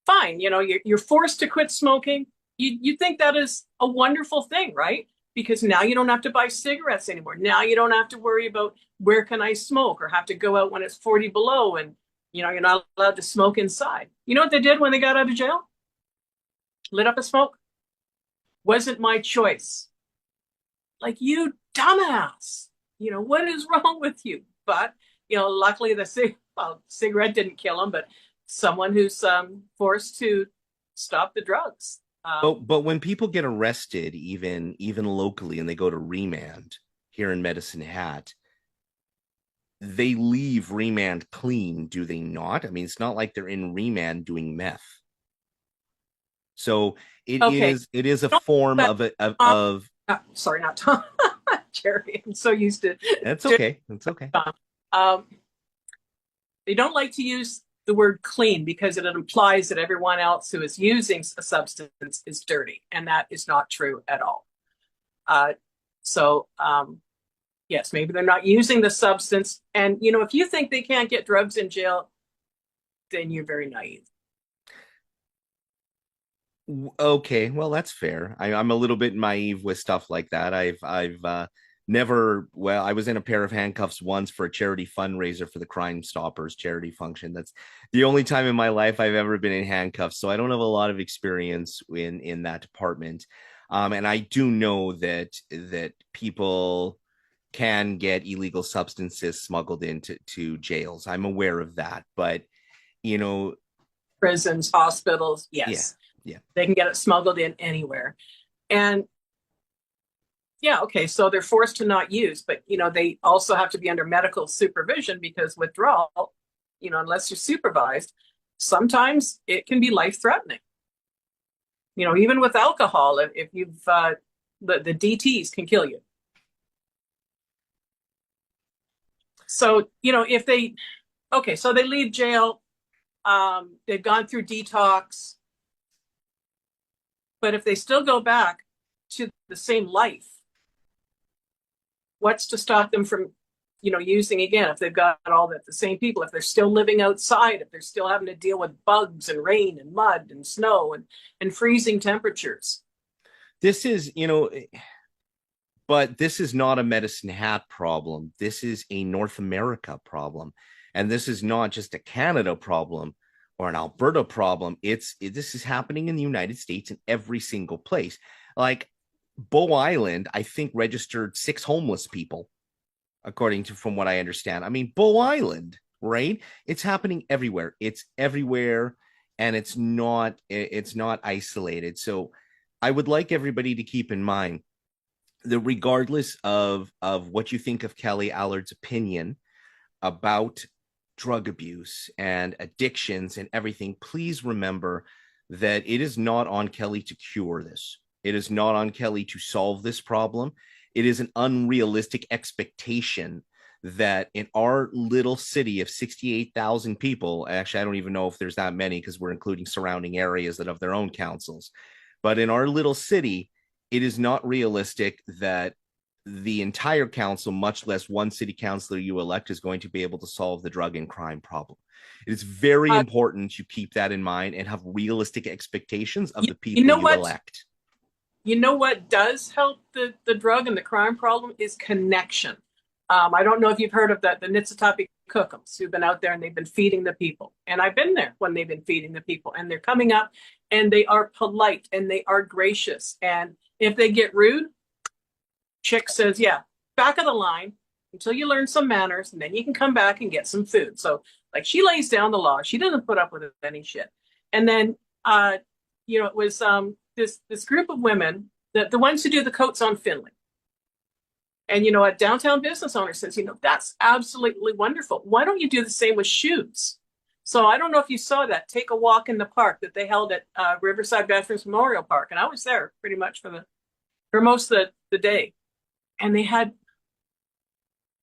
fine, you're forced to quit smoking. You think that is a wonderful thing, right? Because now you don't have to buy cigarettes anymore. Now you don't have to worry about where can I smoke, or have to go out when it's 40 below and you're not allowed to smoke inside. You know what they did when they got out of jail? Lit up a smoke. Wasn't my choice. Like, you dumbass. What is wrong with you? But luckily the cigarette didn't kill him, but someone who's forced to stop the drugs. But when people get arrested, even locally, and they go to remand here in Medicine Hat, they leave remand clean, do they not? I mean, it's not like they're in remand doing meth. So it is a form of sorry, not Tom. Jerry, I'm so used to. That's okay. That's okay. They don't like to use the word clean because it implies that everyone else who is using a substance is dirty, and that is not true at all. Yes, maybe they're not using the substance, and if you think they can't get drugs in jail, then you're very naive. Okay, well, that's fair. I'm a little bit naive with stuff like that. I've never, well, I was in a pair of handcuffs once for a charity fundraiser for the Crime Stoppers charity function. That's the only time in my life I've ever been in handcuffs, so I don't have a lot of experience in that department. And I do know that people can get illegal substances smuggled into jails. I'm aware of that, but prisons, hospitals, yes. Yeah. They can get it smuggled in anywhere. And yeah, okay, so they're forced to not use, but they also have to be under medical supervision, because withdrawal, unless you're supervised, sometimes it can be life-threatening. even with alcohol, if you've the DTs can kill you. So, if so they leave jail, they've gone through detox, but if they still go back to the same life, what's to stop them from, using again? If they've got all the same people, if they're still living outside, if they're still having to deal with bugs and rain and mud and snow and freezing temperatures. This is, but this is not a Medicine Hat problem. This is a North America problem. And this is not just a Canada problem or an Alberta problem. This is happening in the United States in every single place. Like Bow Island, I think, registered 6 homeless people, according to from what I understand. I mean, Bow Island, right? It's happening everywhere. It's everywhere, and it's not isolated. So I would like everybody to keep in mind that regardless of what you think of Kelly Allard's opinion about drug abuse and addictions and everything, please remember that it is not on Kelly to cure this. It is not on Kelly to solve this problem. It is an unrealistic expectation that in our little city of 68,000 people, actually, I don't even know if there's that many because we're including surrounding areas that have their own councils. But in our little city, it is not realistic that the entire council, much less one city councilor you elect, is going to be able to solve the drug and crime problem. It is very important you keep that in mind and have realistic expectations of the people you elect. You know what does help the drug and the crime problem is connection. I don't know if you've heard of the Niitsitapi Cookums who've been out there and they've been feeding the people. And I've been there when they've been feeding the people, and they're coming up and they are polite and they are gracious. And if they get rude, Chick says, yeah, back of the line until you learn some manners, and then you can come back and get some food. So like she lays down the law. She doesn't put up with any shit. And then, it was this group of women, the ones who do the coats on Finley. And, a downtown business owner says, that's absolutely wonderful. Why don't you do the same with shoes? So I don't know if you saw that. Take a walk in the park that they held at Riverside Veterans Memorial Park. And I was there pretty much for most of the day. And they had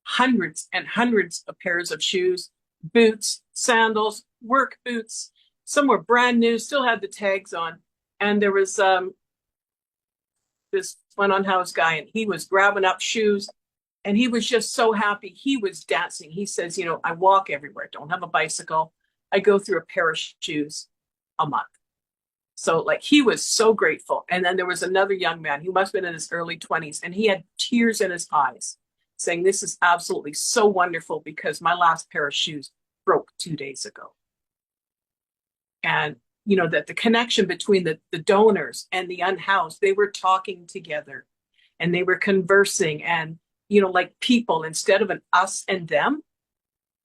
hundreds and hundreds of pairs of shoes, boots, sandals, work boots. Some were brand new, still had the tags on. And there was this one unhoused guy, and he was grabbing up shoes, and he was just so happy. He was dancing. He says, I walk everywhere. Don't have a bicycle. I go through a pair of shoes a month. So like he was so grateful. And then there was another young man who must have been in his early 20s, and he had tears in his eyes saying, this is absolutely so wonderful because my last pair of shoes broke 2 days ago. And that the connection between the donors and the unhoused, they were talking together and they were conversing, and, like people, instead of an us and them,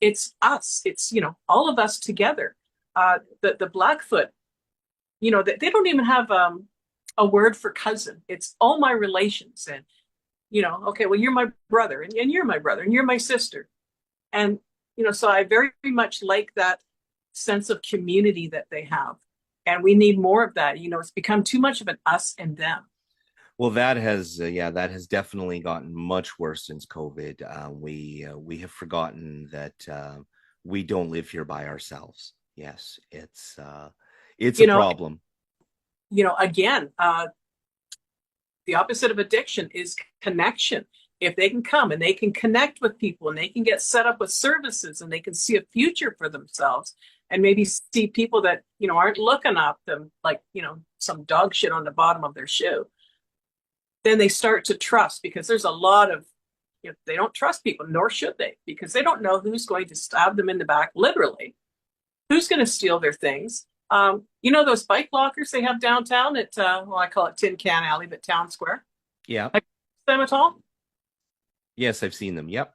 it's us. It's, all of us together. The Blackfoot, they don't even have a word for cousin. It's all my relations. And, okay, well, you're my brother, and you're my brother, and you're my sister. And, so I very much like that sense of community that they have. And we need more of that. It's become too much of an us and them. Well, that has definitely gotten much worse since COVID. We have forgotten that we don't live here by ourselves. Yes, it's a problem. Again, the opposite of addiction is connection. If they can come and they can connect with people and they can get set up with services and they can see a future for themselves, and maybe see people that, aren't looking up them like, some dog shit on the bottom of their shoe, then they start to trust, because there's a lot of, they don't trust people, nor should they, because they don't know who's going to stab them in the back, literally, who's going to steal their things. Those bike lockers they have downtown at, I call it Tin Can Alley, but Town Square. Yeah. Have you seen them at all? Yes, I've seen them. Yep.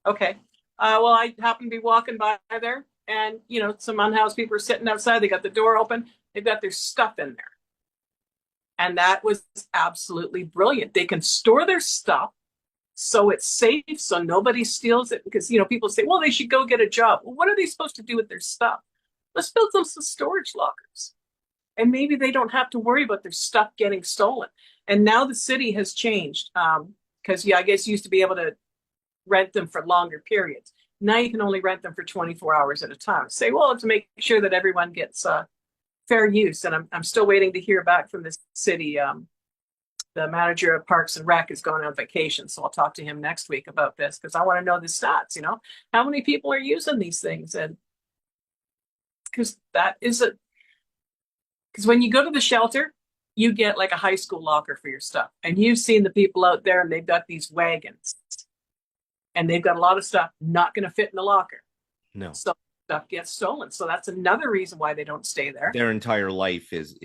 Okay. Well, I happen to be walking by there, and, some unhoused people are sitting outside. They got the door open. They've got their stuff in there. And that was absolutely brilliant. They can store their stuff so it's safe, so nobody steals it. Because, people say, well, they should go get a job. Well, what are they supposed to do with their stuff? Let's build them some storage lockers. and maybe they don't have to worry about their stuff getting stolen. And now the city has changed, because I guess you used to be able to rent them for longer periods. Now you can only rent them for 24 hours at a time. Say, well, to make sure that everyone gets fair use. And I'm still waiting to hear back from the city. The manager of Parks and Rec is going on vacation, so I'll talk to him next week about this, because I want to know the stats. How many people are using these things, and because when you go to the shelter, you get like a high school locker for your stuff, and you've seen the people out there, and they've got these wagons, and they've got a lot of stuff not going to fit in the locker. No. So stuff gets stolen. So that's another reason why they don't stay there. Their entire life is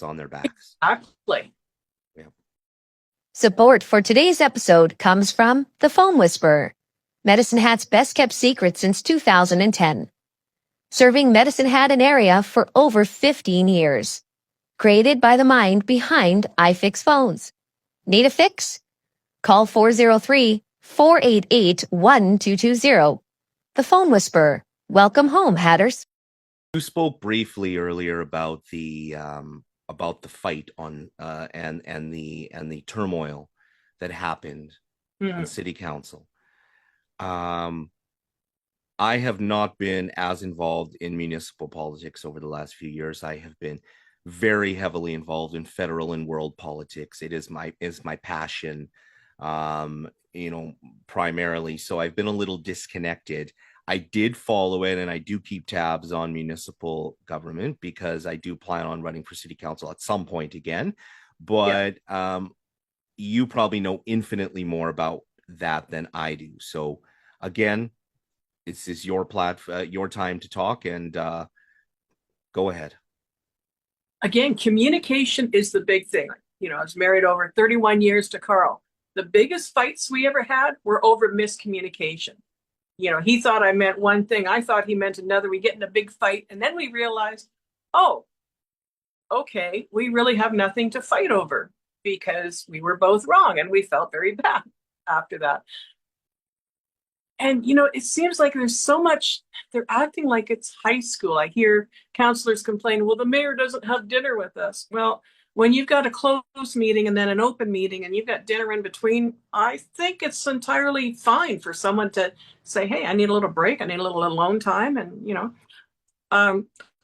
on their backs. Exactly. Support for today's episode comes from The Foam Whisperer, Medicine Hat's best kept secret since 2010. Serving Medicine Hat and area for over 15 years. Created by the mind behind iFix phones. Need a fix? Call 403-488-1220. The Foam Whisperer. Welcome home, Hatters. You spoke briefly earlier about the fight on and the turmoil that happened on city council. I have not been as involved in municipal politics over the last few years. I have been very heavily involved in federal and world politics. It is my passion, primarily. So I've been a little disconnected. I did follow it, and I do keep tabs on municipal government because I do plan on running for city council at some point again. But you probably know infinitely more about that than I do. So again, this is your your time to talk, and go ahead. Again, communication is the big thing. I was married over 31 years to Carl. The biggest fights we ever had were over miscommunication. He thought I meant one thing. I thought he meant another. We get in a big fight, and then we realized, oh, okay, we really have nothing to fight over because we were both wrong, and we felt very bad after that. And, it seems like there's so much, they're acting like it's high school. I hear counselors complain, well, the mayor doesn't have dinner with us. Well, when you've got a closed meeting and then an open meeting and you've got dinner in between, I think it's entirely fine for someone to say, hey, I need a little break. I need a little alone time. And,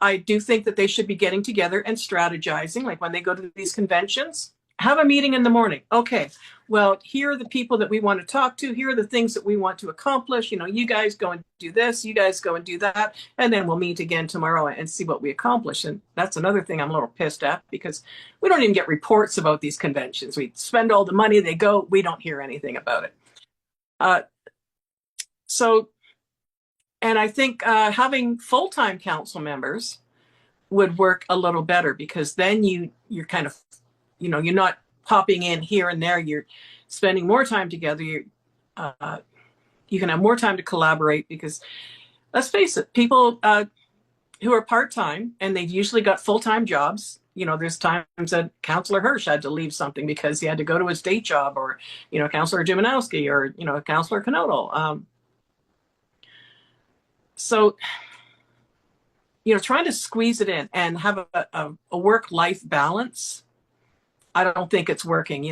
I do think that they should be getting together and strategizing, like when they go to these conventions. Have a meeting in the morning. Okay, well, here are the people that we want to talk to. Here are the things that we want to accomplish. You guys go and do this. You guys go and do that. And then we'll meet again tomorrow and see what we accomplish. And that's another thing I'm a little pissed at, because we don't even get reports about these conventions. We spend all the money. They go. We don't hear anything about it. And I think having full-time council members would work a little better, because then you're kind of, you're not popping in here and there. You're spending more time together. You can have more time to collaborate, because let's face it, people who are part-time and they've usually got full-time jobs. There's times that Councillor Hirsch had to leave something because he had to go to his day job, or, Councillor Jiminowski, or, Councillor Knodel. So, trying to squeeze it in and have a work-life balance, I don't think it's working.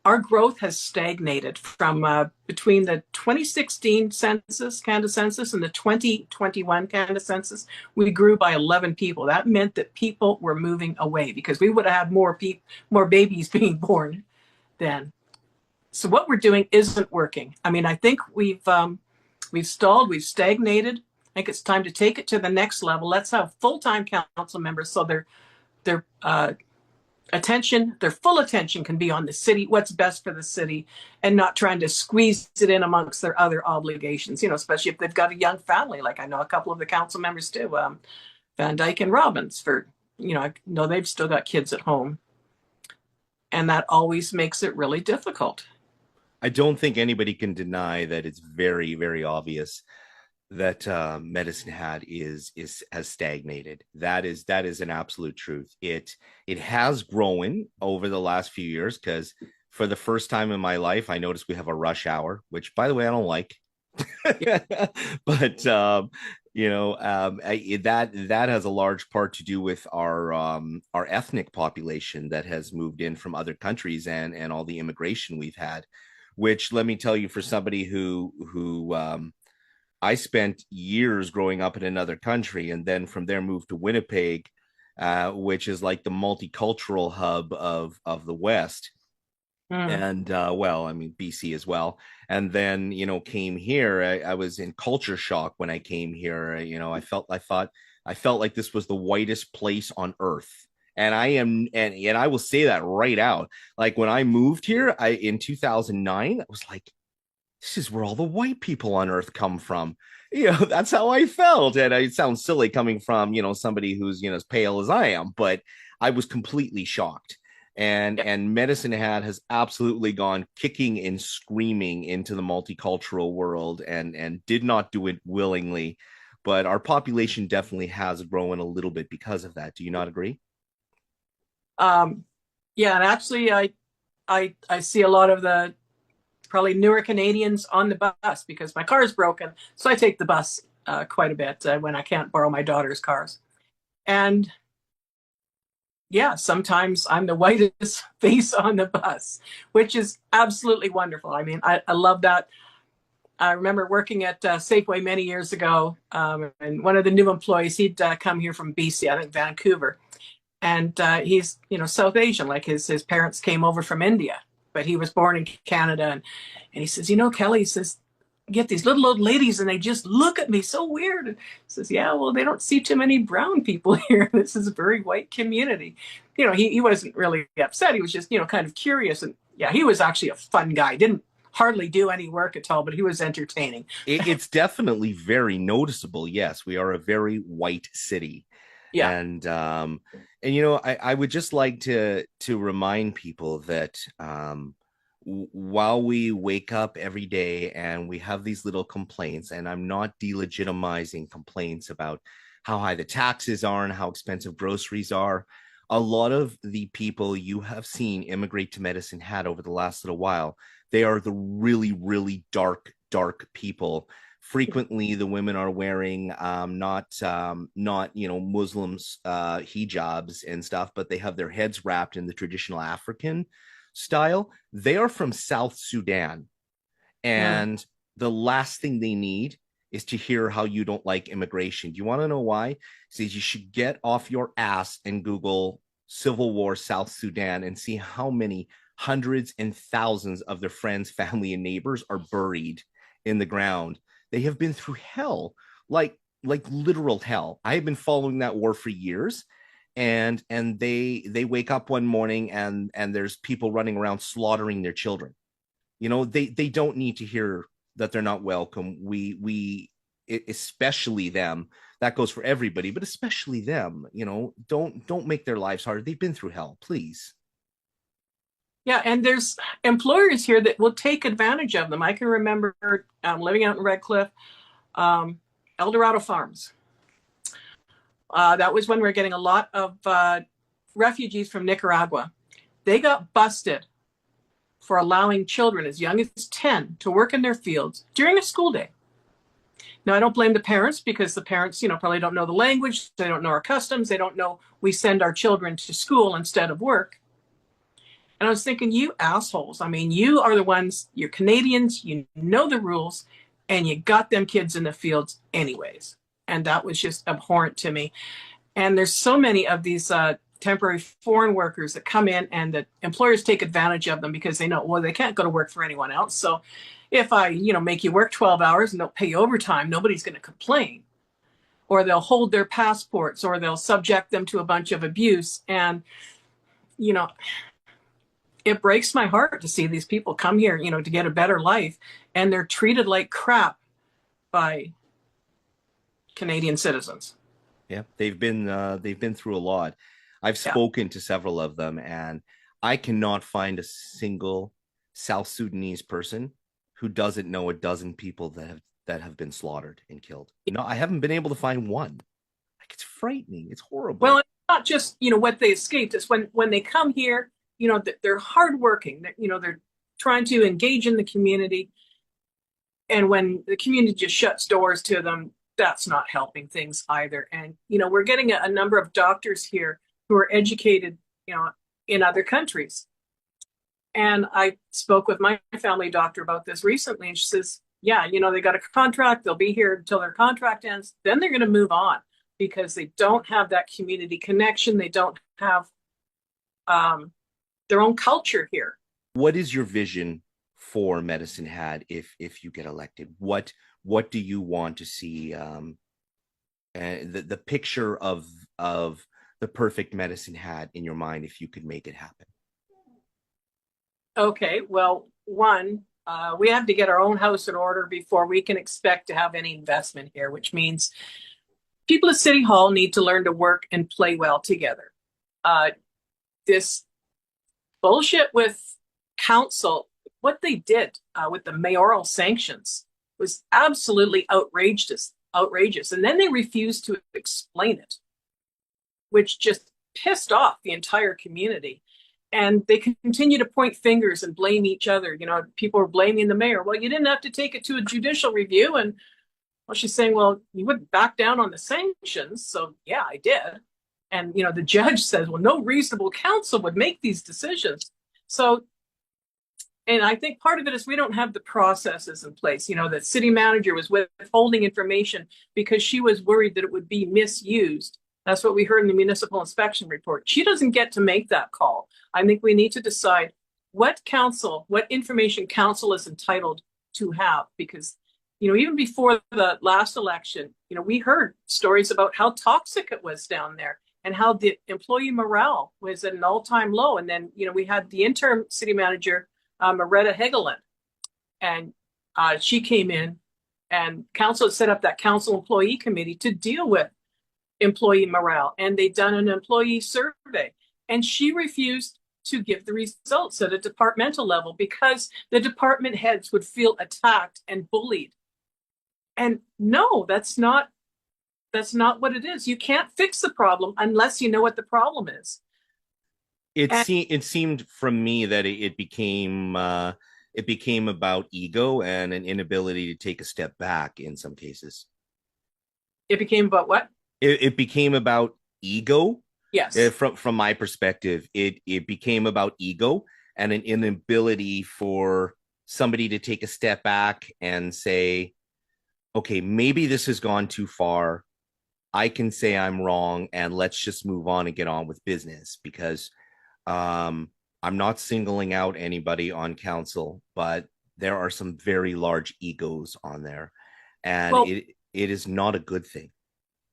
Our growth has stagnated from between the 2016 Canada census and the 2021 Canada census. We grew by 11 people. That meant that people were moving away, because we would have had more babies being born then. So what we're doing isn't working. I think we've stalled, we've stagnated. I think it's time to take it to the next level. Let's have full-time council members, so their full attention can be on the city, what's best for the city, and not trying to squeeze it in amongst their other obligations, especially if they've got a young family. Like I know a couple of the council members do, Van Dyke and Robbins, I know they've still got kids at home. And that always makes it really difficult. I don't think anybody can deny that it's very, very obvious that Medicine Hat has stagnated. That is an absolute truth. It has grown over the last few years, because for the first time in my life, I noticed we have a rush hour, which, by the way, I don't like. But That has a large part to do with our ethnic population that has moved in from other countries, and all the immigration we've had, which, let me tell you, for somebody who I spent years growing up in another country, and then from there moved to Winnipeg, which is like the multicultural hub of the West. Mm. And well, I mean, BC as well. And then, came here. I was in culture shock when I came here. I felt like this was the whitest place on earth. And I will say that right out. Like, when I moved here, in 2009, I was like, this is where all the white people on earth come from. That's how I felt. And it sounds silly coming from, somebody who's, as pale as I am, but I was completely shocked. And Medicine Hat has absolutely gone kicking and screaming into the multicultural world, and did not do it willingly. But our population definitely has grown a little bit because of that. Do you not agree? Yeah, and actually, I see a lot of the probably newer Canadians on the bus because my car is broken, so I take the bus quite a bit when I can't borrow my daughter's cars. And yeah, sometimes I'm the whitest face on the bus, which is absolutely wonderful. I mean, I love that. I remember working at Safeway many years ago, and one of the new employees, he'd come here from BC, I think Vancouver, and he's South Asian, like his parents came over from India, but he was born in Canada, and he says, Kelly, he says, get these little old ladies and they just look at me so weird. And says, yeah, well, they don't see too many brown people here. This is a very white community. He wasn't really upset. He was just, kind of curious. And yeah, he was actually a fun guy. Didn't hardly do any work at all, but he was entertaining. It's definitely very noticeable. Yes, we are a very white city. Yeah. And I would just like to remind people that while we wake up every day and we have these little complaints, and I'm not delegitimizing complaints about how high the taxes are and how expensive groceries are, a lot of the people you have seen immigrate to Medicine Hat over the last little while, they are the really, really dark people. Frequently, the women are wearing not Muslims hijabs and stuff, but they have their heads wrapped in the traditional African style. They are from South Sudan, and the last thing they need is to hear how you don't like immigration. Do you want to know why? It says you should get off your ass and Google Civil War South Sudan and see how many hundreds and thousands of their friends, family, and neighbors are buried in the ground. They have been through hell, like literal hell. I have been following that war for years, and they wake up one morning and there's people running around slaughtering their children. They don't need to hear that they're not welcome. We especially them. That goes for everybody, but especially them. Don't make their lives harder. They've been through hell. Please. Yeah, and there's employers here that will take advantage of them. I can remember living out in Red Cliff, Eldorado Farms. That was when we were getting a lot of refugees from Nicaragua. They got busted for allowing children as young as 10 to work in their fields during a school day. Now, I don't blame the parents, because the parents, probably don't know the language. They don't know our customs. They don't know we send our children to school instead of work. And I was thinking, you assholes. I mean, you are the ones, you're Canadians, you know the rules, and you got them kids in the fields anyways. And that was just abhorrent to me. And there's so many of these temporary foreign workers that come in, and the employers take advantage of them because they know, well, they can't go to work for anyone else. So if I, make you work 12 hours and don't pay you overtime, nobody's going to complain. Or they'll hold their passports, or they'll subject them to a bunch of abuse. And, it breaks my heart to see these people come here, to get a better life, and they're treated like crap by Canadian citizens. Yeah, they've been through a lot. I've spoken to several of them, and I cannot find a single South Sudanese person who doesn't know a dozen people that have been slaughtered and killed. No, I haven't been able to find one. Like, it's frightening. It's horrible. Well, it's not just what they escaped. It's when they come here. They're hardworking. They're trying to engage in the community, and when the community just shuts doors to them, that's not helping things either. And, we're getting a number of doctors here who are educated, in other countries. And I spoke with my family doctor about this recently, and she says, yeah, they got a contract. They'll be here until their contract ends. Then they're going to move on because they don't have that community connection. They don't have their own culture here. What is your vision for Medicine Hat if you get elected? What do you want to see? The picture of the perfect Medicine Hat in your mind, if you could make it happen. Okay, well, one, we have to get our own house in order before we can expect to have any investment here, which means people at City Hall need to learn to work and play well together. This bullshit with council, what they did with the mayoral sanctions was absolutely outrageous. And then they refused to explain it, which just pissed off the entire community. And they continue to point fingers and blame each other. People are blaming the mayor. Well, you didn't have to take it to a judicial review. And well, she's saying, well, you wouldn't back down on the sanctions. So yeah, I did. And, the judge says, well, no reasonable counsel would make these decisions. So, and I think part of it is we don't have the processes in place. The city manager was withholding information because she was worried that it would be misused. That's what we heard in the municipal inspection report. She doesn't get to make that call. I think we need to decide what information council is entitled to have, because, even before the last election, we heard stories about how toxic it was down there and how the employee morale was at an all-time low. And then, we had the interim city manager, Maretta Hegeland, and she came in, and council set up that council employee committee to deal with employee morale, and they'd done an employee survey, and she refused to give the results at a departmental level because the department heads would feel attacked and bullied. And no, that's not what it is. You can't fix the problem unless you know what the problem is. It seemed from me that it became about ego and an inability to take a step back in some cases. It became about what? It became about ego. Yes. From my perspective, it became about ego and an inability for somebody to take a step back and say, okay, maybe this has gone too far. I can say I'm wrong, and let's just move on and get on with business, because I'm not singling out anybody on council, but there are some very large egos on there, and it is not a good thing.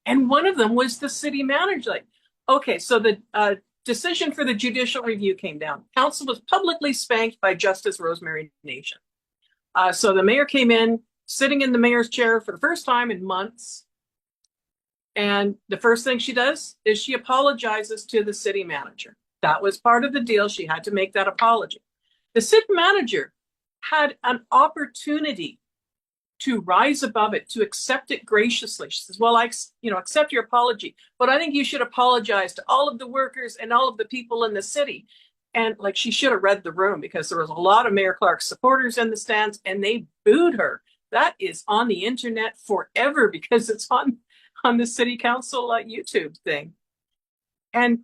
And one of them was the city manager. Like, okay, so the decision for the judicial review came down. Council was publicly spanked by Justice Rosemary Nation. So the mayor came in, sitting in the mayor's chair for the first time in months. And the first thing she does is she apologizes to the city manager. That was part of the deal. She had to make that apology. The city manager had an opportunity to rise above it, to accept it graciously. She says, well, I accept your apology, but I think you should apologize to all of the workers and all of the people in the city. And she should have read the room, because there was a lot of Mayor Clark's supporters in the stands, and they booed her. That is on the internet forever, because it's on the city council YouTube thing. And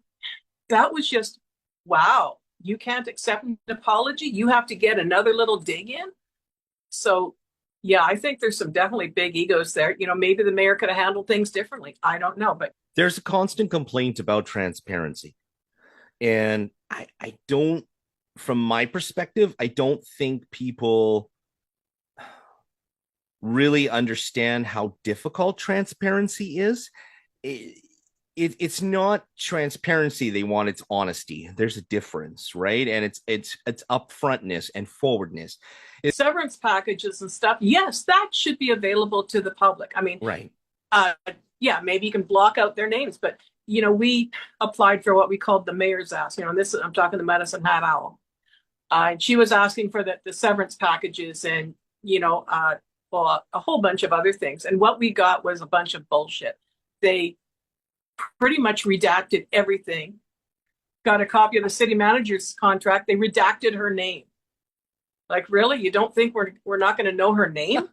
that was just, wow, you can't accept an apology. You have to get another little dig in. So yeah, I think there's some definitely big egos there. Maybe the mayor could have handled things differently. I don't know, but there's a constant complaint about transparency. And I don't, from my perspective, I don't think people really understand how difficult transparency is. It's not transparency they want, it's honesty. There's a difference, right? And it's upfrontness and forwardness. Severance packages and stuff, yes, that should be available to the public. I mean, right. Yeah, maybe you can block out their names, but we applied for what we called the mayor's ask. I'm talking the Medicine Hat Owl. And she was asking for the severance packages and a whole bunch of other things. And what we got was a bunch of bullshit. They pretty much redacted everything. Got a copy of the city manager's contract. They redacted her name. Like, really? You don't think we're not going to know her name?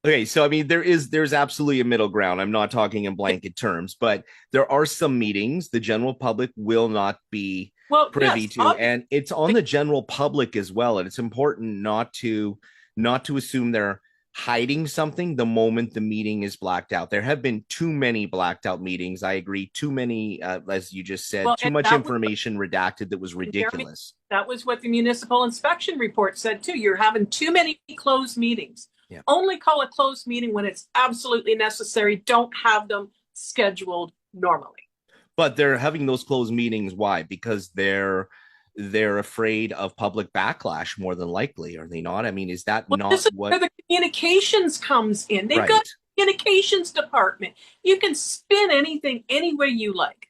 Okay, so I mean, there's absolutely a middle ground. I'm not talking in blanket terms, but there are some meetings the general public will not be Well, privy yes, to, obviously. and it's on the general public as well. And it's important not to assume they're hiding something the moment the meeting is blacked out. There have been too many blacked out meetings. I agree. Too many, as you just said, Well, too and much that was information redacted that was Jeremy, ridiculous. that was what the municipal inspection report said too. You're having too many closed meetings. Yeah. Only call a closed meeting when it's absolutely necessary. Don't have them scheduled normally. But they're having those closed meetings. Why? Because they're afraid of public backlash more than likely, are they not? I mean, is that Well, not this is what? where the communications comes in. They've got Right. a communications department. You can spin anything any way you like.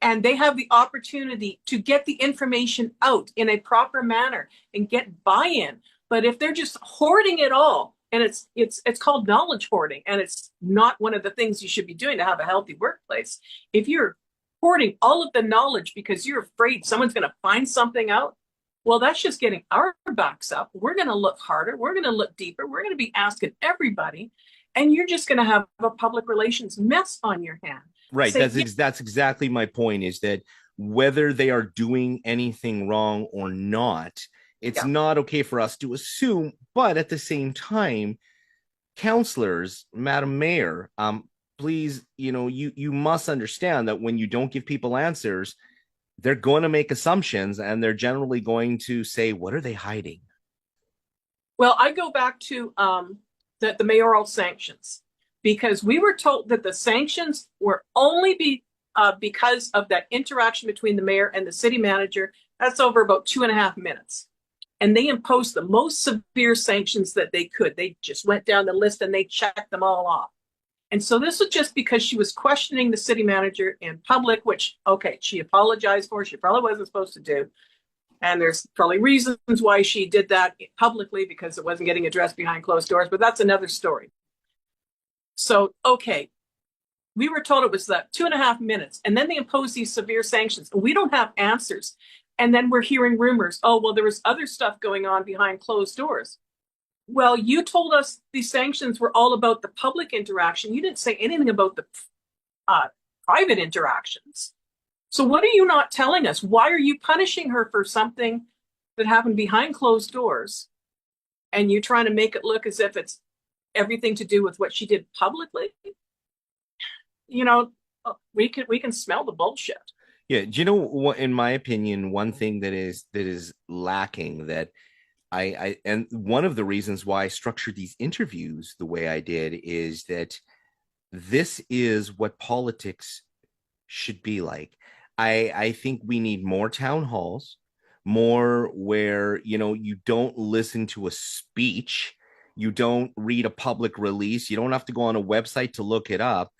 And they have the opportunity to get the information out in a proper manner and get buy-in. But if they're just hoarding it all, and it's called knowledge hoarding, and it's not one of the things you should be doing to have a healthy workplace. If you're hoarding all of the knowledge because you're afraid someone's going to find something out, well, that's just getting our backs up. We're going to look harder. We're going to look deeper. We're going to be asking everybody, and you're just going to have a public relations mess on your hand. Right. Say, That's exactly my point, is that whether they are doing anything wrong or not, it's yeah. not okay for us to assume. But at the same time, counselors, Madam Mayor, please, you must understand that when you don't give people answers, they're going to make assumptions, and they're generally going to say, what are they hiding? Well, I go back to the mayoral sanctions, because we were told that the sanctions were only because of that interaction between the mayor and the city manager. That's over about 2.5 minutes. And they imposed the most severe sanctions that they could. They just went down the list and they checked them all off. And so this was just because she was questioning the city manager in public, which, okay, she apologized for. She probably wasn't supposed to do. And there's probably reasons why she did that publicly, because it wasn't getting addressed behind closed doors, but that's another story. So, okay, we were told it was that 2.5 minutes, and then they imposed these severe sanctions. We don't have answers. And then we're hearing rumors. Oh, well, there was other stuff going on behind closed doors. Well, you told us these sanctions were all about the public interaction. You didn't say anything about the private interactions. So what are you not telling us? Why are you punishing her for something that happened behind closed doors? And you're trying to make it look as if it's everything to do with what she did publicly? We can smell the bullshit. Yeah, do you know what? In my opinion, one thing that is lacking, that I and one of the reasons why I structured these interviews the way I did, is that this is what politics should be like. I think we need more town halls, more where you don't listen to a speech, you don't read a public release, you don't have to go on a website to look it up.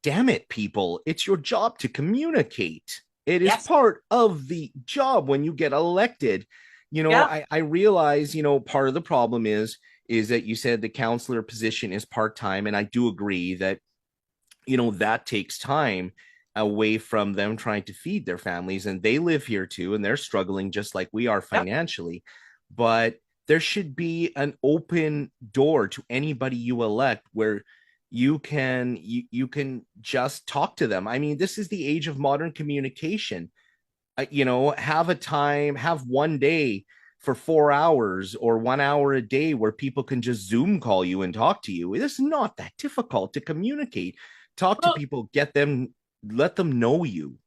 Damn it, people, it's your job to communicate. It is Yes. part of the job when you get elected. Yeah. I realize, part of the problem is that you said the counselor position is part-time, and I do agree that that takes time away from them trying to feed their families, and they live here too, and they're struggling just like we are financially. But there should be an open door to anybody you elect, where you can just talk to them. I mean, this is the age of modern communication. Have one day for 4 hours or 1 hour a day where people can just Zoom call you and talk to you. It's not that difficult to communicate. Talk to people, let them know you.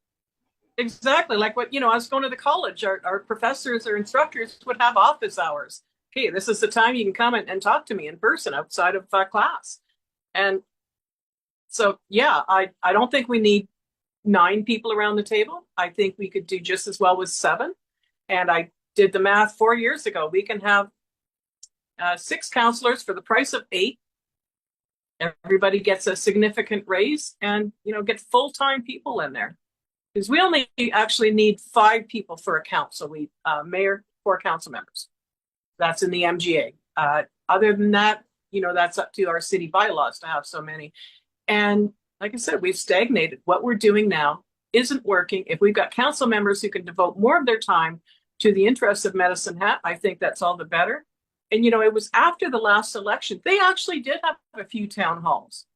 Exactly. Like what, I was going to the college, our professors or instructors would have office hours. Okay, this is the time you can come and talk to me in person outside of class. And so, yeah, I don't think we need 9 people around the table. I think we could do just as well with 7. And I did the math 4 years ago. We can have 6 counselors for the price of 8. Everybody gets a significant raise, and get full-time people in there, because we only actually need 5 people for a council. We mayor, 4 council members. That's in the MGA. Other than that, that's up to our city bylaws to have so many. And like I said, we've stagnated. What we're doing now isn't working. If we've got council members who can devote more of their time to the interests of Medicine Hat, I think that's all the better. And, it was after the last election. They actually did have a few town halls.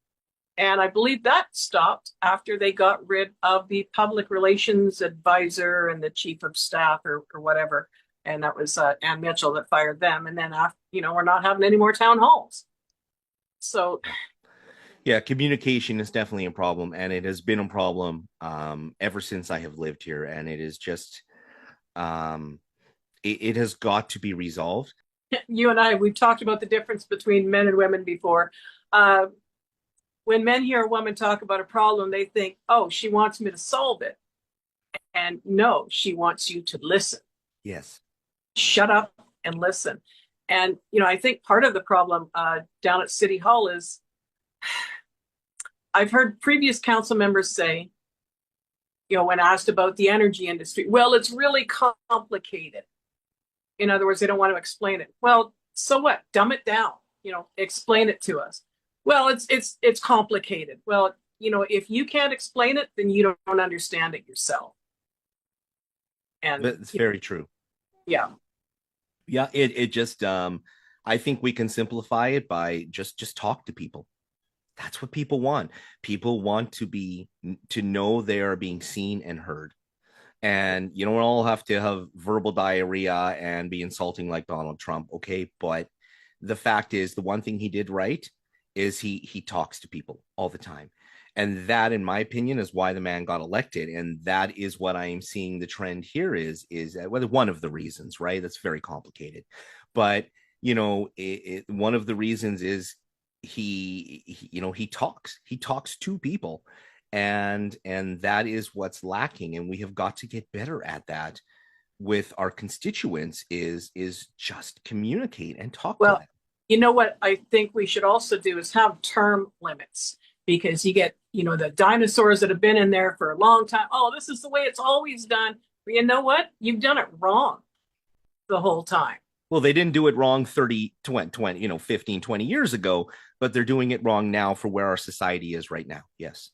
And I believe that stopped after they got rid of the public relations advisor and the chief of staff or whatever. And that was Ann Mitchell that fired them. And then, after, we're not having any more town halls. So, yeah, communication is definitely a problem. And it has been a problem ever since I have lived here. And it is just, it has got to be resolved. You and I, we've talked about the difference between men and women before. When men hear a woman talk about a problem, they think, oh, she wants me to solve it. And no, she wants you to listen. Yes. Shut up and listen. And, I think part of the problem down at City Hall is I've heard previous council members say, when asked about the energy industry, well, it's really complicated. In other words, they don't want to explain it. Well, so what? Dumb it down, explain it to us. Well, it's complicated. Well, if you can't explain it, then you don't understand it yourself. And it's very true. Yeah. Yeah. It just, I think we can simplify it by just talk to people. That's what people want. People want to know they are being seen and heard. And you don't all have to have verbal diarrhea and be insulting like Donald Trump. Okay. But the fact is, the one thing he did right is he talks to people all the time. And that, in my opinion, is why the man got elected. And that is what I am seeing the trend here is whether one of the reasons, right? That's very complicated. But, one of the reasons is he talks to people. And that is what's lacking. And we have got to get better at that with our constituents is just communicate and talk to them. You know what I think we should also do is have term limits, because you get, the dinosaurs that have been in there for a long time. Oh, this is the way it's always done. But you know what? You've done it wrong the whole time. Well, they didn't do it wrong 30, 20, 15, 20 years ago, but they're doing it wrong now for where our society is right now. Yes,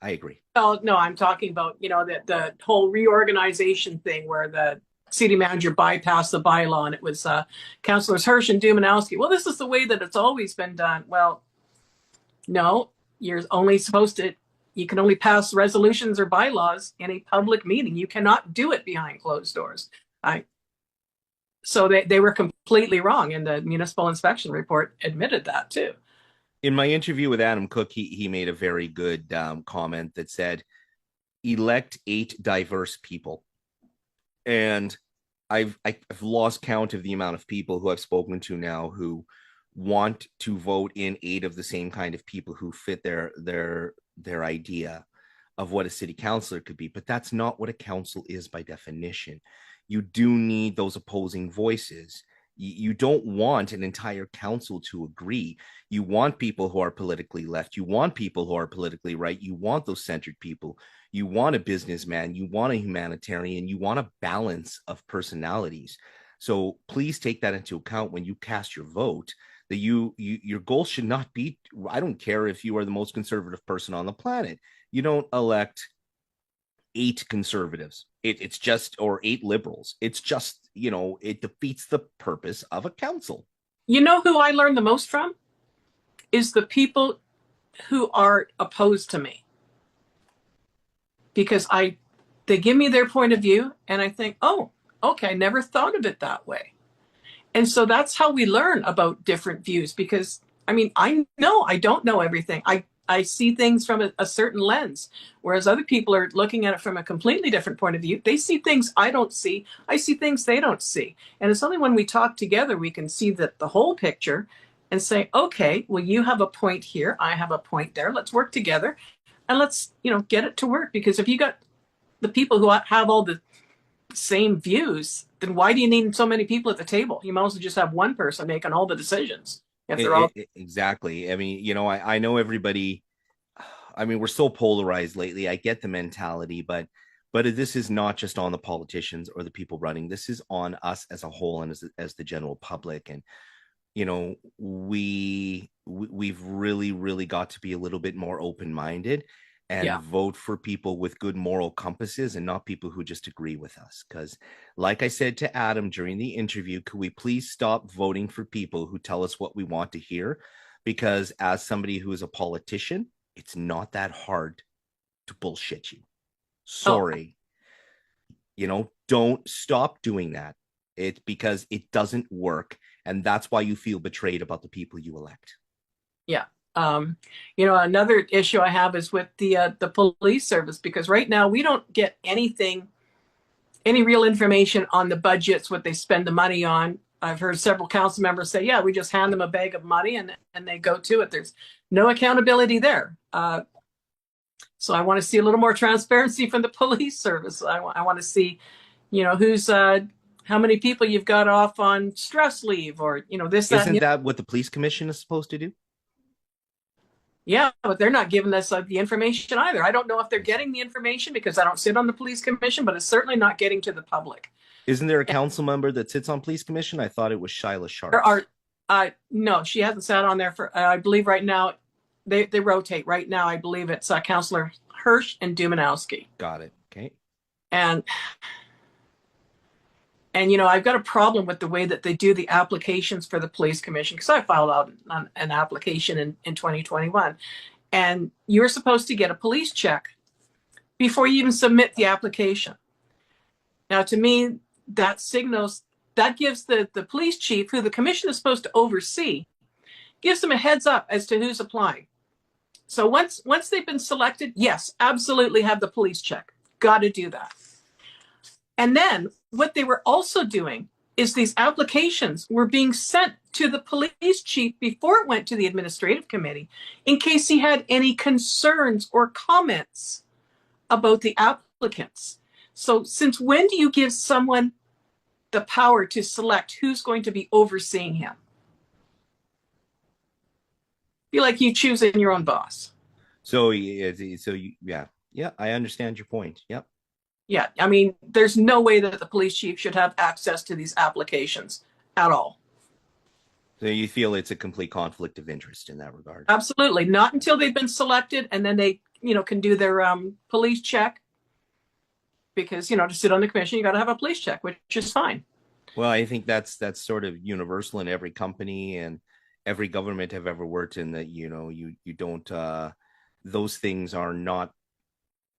I agree. Oh, no, I'm talking about, the whole reorganization thing where the city manager bypassed the bylaw, and it was Councillors Hirsch and Dumanowski. Well, this is the way that it's always been done. Well, no, you're only you can only pass resolutions or bylaws in a public meeting. You cannot do it behind closed doors. So they were completely wrong, and the municipal inspection report admitted that too. In my interview with Adam Cook, he made a very good comment that said, elect 8 diverse people. And I've lost count of the amount of people who I've spoken to now who want to vote in 8 of the same kind of people who fit their idea of what a city councilor could be. But that's not what a council is by definition. You do need those opposing voices. You don't want an entire council to agree. You want people who are politically left. You want people who are politically right. You want those centered people. You want a businessman. You want a humanitarian. You want a balance of personalities. So please take that into account when you cast your vote, that your goal should not be, I don't care if you are the most conservative person on the planet. You don't elect 8 conservatives. It's just, or 8 liberals. It's just, it defeats the purpose of a council. You know who I learned the most from? Is the people who are opposed to me. Because they give me their point of view, and I think, oh, okay, I never thought of it that way. And so that's how we learn about different views, because, I know I don't know everything. I see things from a certain lens, whereas other people are looking at it from a completely different point of view. They see things I don't see. I see things they don't see. And it's only when we talk together we can see the whole picture and say, okay, well, you have a point here. I have a point there. Let's work together and let's, get it to work. Because if you got the people who have all the same views, then why do you need so many people at the table? You might as well just have one person making all the decisions. Exactly. I know everybody. We're so polarized lately. I get the mentality, but this is not just on the politicians or the people running. This is on us as a whole and as the general public. And we've really got to be a little bit more open-minded and Yeah. vote for people with good moral compasses and not people who just agree with us. Because, like I said to Adam during the interview, could we please stop voting for people who tell us what we want to hear? Because as somebody who is a politician, it's not that hard to bullshit you. Sorry. Don't stop doing that. It's because it doesn't work. And that's why you feel betrayed about the people you elect. Yeah. Another issue I have is with the police service, because right now we don't get any real information on the budgets, what they spend the money on. I've heard several council members say, yeah, we just hand them a bag of money and they go to it. There's no accountability there. So I want to see a little more transparency from the police service. I want to see, who's how many people you've got off on stress leave, or this. Isn't that what the police commission is supposed to do? Yeah, but they're not giving us the information either. I don't know if they're getting the information because I don't sit on the police commission, but it's certainly not getting to the public. Isn't there a council member that sits on police commission? I thought it was Shyla Sharp. There are, no, she hasn't sat on there for, I believe right now, they rotate. Right now, I believe it's Councillor Hirsch and Dumanowski. Got it. Okay. And I've got a problem with the way that they do the applications for the police commission, because I filed out an application in 2021, and you're supposed to get a police check before you even submit the application. Now, to me, that gives the police chief, who the commission is supposed to oversee, gives them a heads up as to who's applying. So once they've been selected, yes, absolutely have the police check. Got to do that. And then what they were also doing is these applications were being sent to the police chief before it went to the administrative committee in case he had any concerns or comments about the applicants. So since when do you give someone the power to select who's going to be overseeing him? Feel like you choosing your own boss. Yeah, I understand your point. Yep. Yeah, I mean, there's no way that the police chief should have access to these applications at all. So you feel it's a complete conflict of interest in that regard? Absolutely. Not until they've been selected, and then they, can do their police check. Because, to sit on the commission, you got to have a police check, which is fine. Well, I think that's sort of universal in every company and every government I've ever worked in, that, you don't, those things are not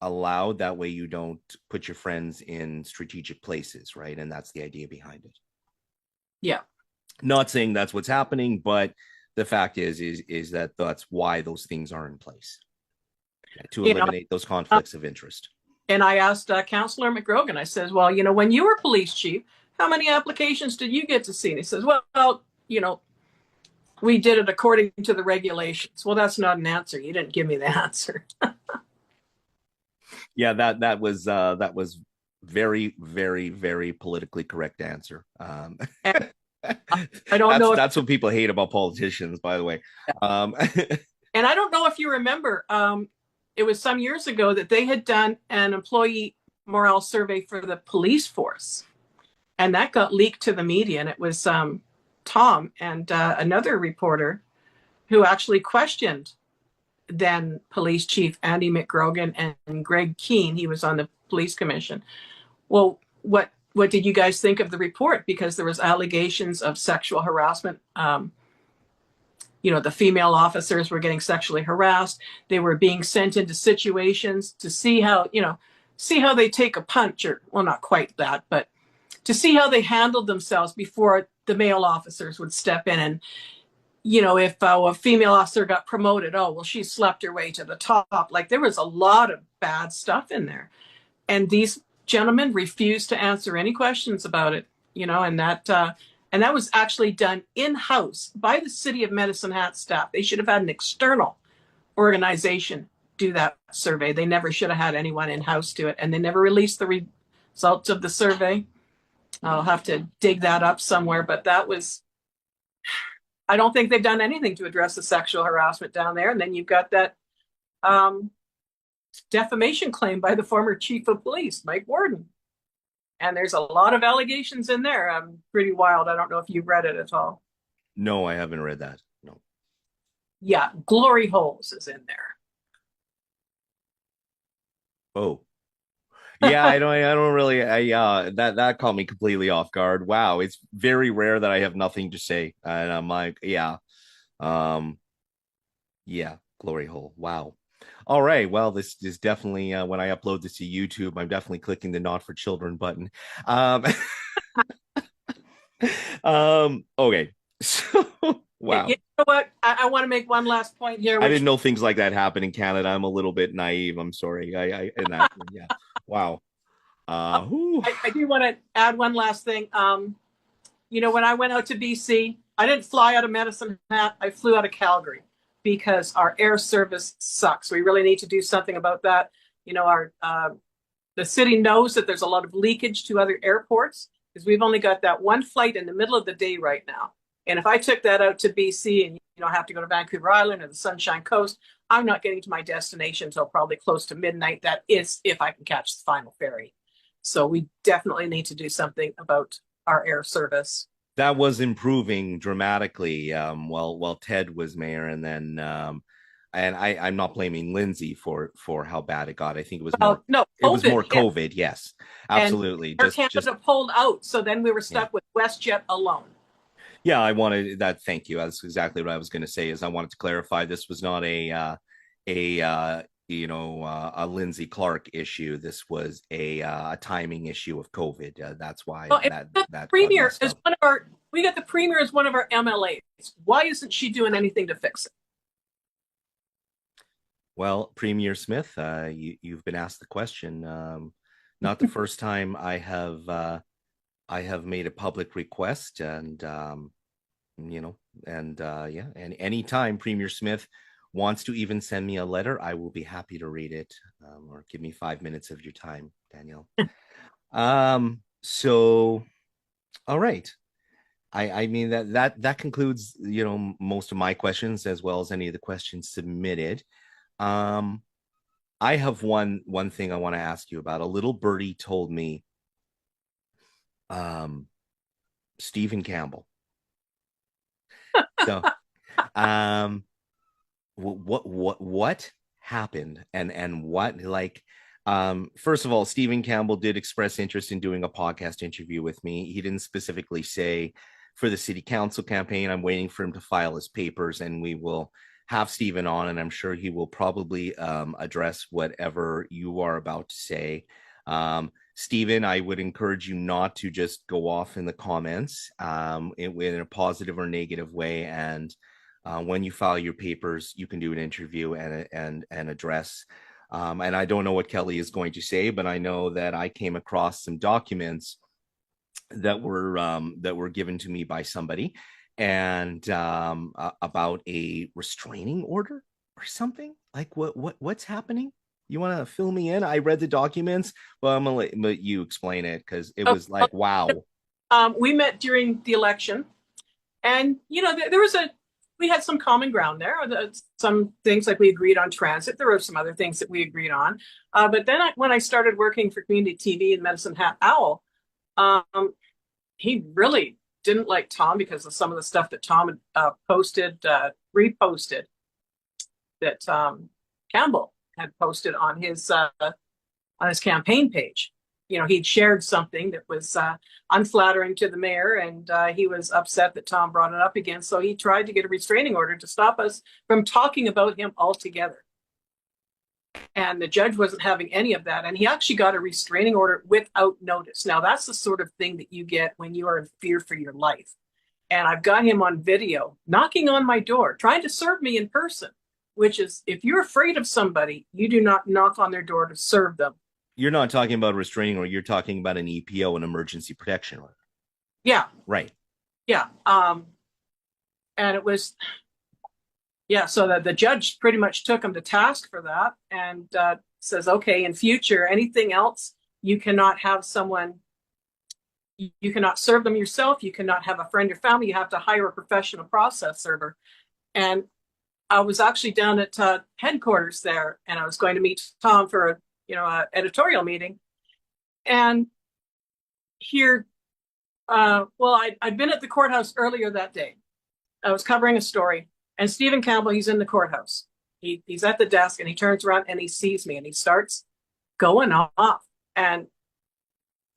allowed. That way you don't put your friends in strategic places, right? And that's the idea behind it. Yeah. Not saying that's what's happening, but the fact is that that's why those things are in place, to eliminate those conflicts of interest. And I asked Councillor McGrogan, I says, well, when you were police chief, how many applications did you get to see? And he says, well, we did it according to the regulations. Well, that's not an answer. You didn't give me the answer. Yeah, that was very, very, very politically correct answer. I don't know. That's what people hate about politicians, by the way. And I don't know if you remember, it was some years ago that they had done an employee morale survey for the police force, and that got leaked to the media. And it was Tom and another reporter who actually questioned then police chief Andy McGrogan and Greg Keane. He was on the police commission. Well, what did you guys think of the report? Because there was allegations of sexual harassment. The female officers were getting sexually harassed. They were being sent into situations to see how they take a punch, or, well, not quite that, but to see how they handled themselves before the male officers would step in. And, if a female officer got promoted, oh, well, she slept her way to the top. Like, there was a lot of bad stuff in there. And these gentlemen refused to answer any questions about it, and that was actually done in-house by the City of Medicine Hat staff. They should have had an external organization do that survey. They never should have had anyone in-house do it, and they never released the results of the survey. I'll have to dig that up somewhere, but I don't think they've done anything to address the sexual harassment down there. And then you've got that defamation claim by the former chief of police, Mike Warden. And there's a lot of allegations in there. Pretty wild. I don't know if you've read it at all. No, I haven't read that. No. Yeah, glory holes is in there. Oh, yeah, I don't really, that caught me completely off guard. Wow, it's very rare that I have nothing to say, and I'm like, yeah, um, yeah, glory hole. Wow. All right. Well, this is definitely when I upload this to YouTube, I'm definitely clicking the not for children button. Um, okay. So, You wow. know what? I want to make one last point here, I which didn't know things like that happen in Canada. I'm a little bit naive. I'm sorry. In that, yeah. Wow. Whew. I do want to add one last thing. When I went out to BC, I didn't fly out of Medicine Hat. I flew out of Calgary because our air service sucks. We really need to do something about that. Our the city knows that there's a lot of leakage to other airports because we've only got that one flight in the middle of the day right now. And if I took that out to BC and have to go to Vancouver Island or the Sunshine Coast, I'm not getting to my destination until probably close to midnight. That is if I can catch the final ferry. So we definitely need to do something about our air service. That was improving dramatically while Ted was mayor, and then and I'm not blaming Lindsay for how bad it got. I think it was more No, it was more hit, COVID. Yes, and absolutely. Air Canada pulled out, so then we were stuck with WestJet alone. Yeah, I wanted that. Thank you. That's exactly what I was going to say. Is I wanted to clarify this was not a Lindsay Clark issue. This was a timing issue of COVID. That's why that premier is one of our. We got the premier as one of our MLAs. Why isn't she doing anything to fix it? Well, Premier Smith, you've been asked the question. Not the first time I have made a public request, and and anytime Premier Smith wants to even send me a letter, I will be happy to read it, or give me 5 minutes of your time, Danielle. So, all right. I mean that concludes most of my questions as well as any of the questions submitted. I have one thing I want to ask you about. A little birdie told me Stephen Campbell. So what happened, and what, like, first of all, Stephen Campbell did express interest in doing a podcast interview with me. He didn't specifically say for the city council campaign. I'm waiting for him to file his papers, and we will have Stephen on, and I'm sure he will probably address whatever you are about to say. Stephen, I would encourage you not to just go off in the comments in a positive or negative way. And when you file your papers, you can do an interview and address. And I don't know what Kelly is going to say, but I know that I came across some documents that were given to me by somebody, and about a restraining order or something. Like what's happening? You want to fill me in? I read the documents, but I'm gonna let you explain it, because it was like, wow. We met during the election, and we had some common ground there. Some things, like we agreed on transit. There were some other things that we agreed on. But then when I started working for community TV and Medicine Hat Owl, he really didn't like Tom because of some of the stuff that Tom had reposted, that Campbell had posted on his campaign page. He'd shared something that was unflattering to the mayor, and he was upset that Tom brought it up again. So he tried to get a restraining order to stop us from talking about him altogether. And the judge wasn't having any of that. And he actually got a restraining order without notice. Now, that's the sort of thing that you get when you are in fear for your life. And I've got him on video knocking on my door, trying to serve me in person, which is, if you're afraid of somebody, you do not knock on their door to serve them. You're not talking about a restraining order. You're talking about an EPO, an emergency protection order. Yeah. Right. Yeah. And it was, so that the judge pretty much took him to task for that, and says, okay, in future, anything else, you cannot have someone, you cannot serve them yourself. You cannot have a friend or family. You have to hire a professional process server. And I was actually down at headquarters there, and I was going to meet Tom for a editorial meeting. And here, I'd been at the courthouse earlier that day. I was covering a story, and Stephen Campbell, he's in the courthouse. He's at the desk, and he turns around and he sees me, and he starts going off and,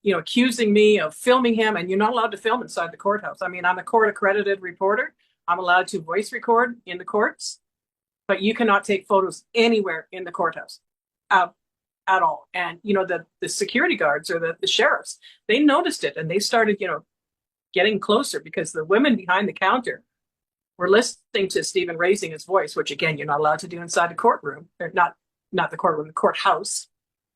accusing me of filming him. And you're not allowed to film inside the courthouse. I mean, I'm a court accredited reporter. I'm allowed to voice record in the courts, but you cannot take photos anywhere in the courthouse at all. And, the security guards or the sheriffs, they noticed it and they started, getting closer because the women behind the counter were listening to Stephen raising his voice, which again, you're not allowed to do inside the courtroom, or not the courtroom, the courthouse.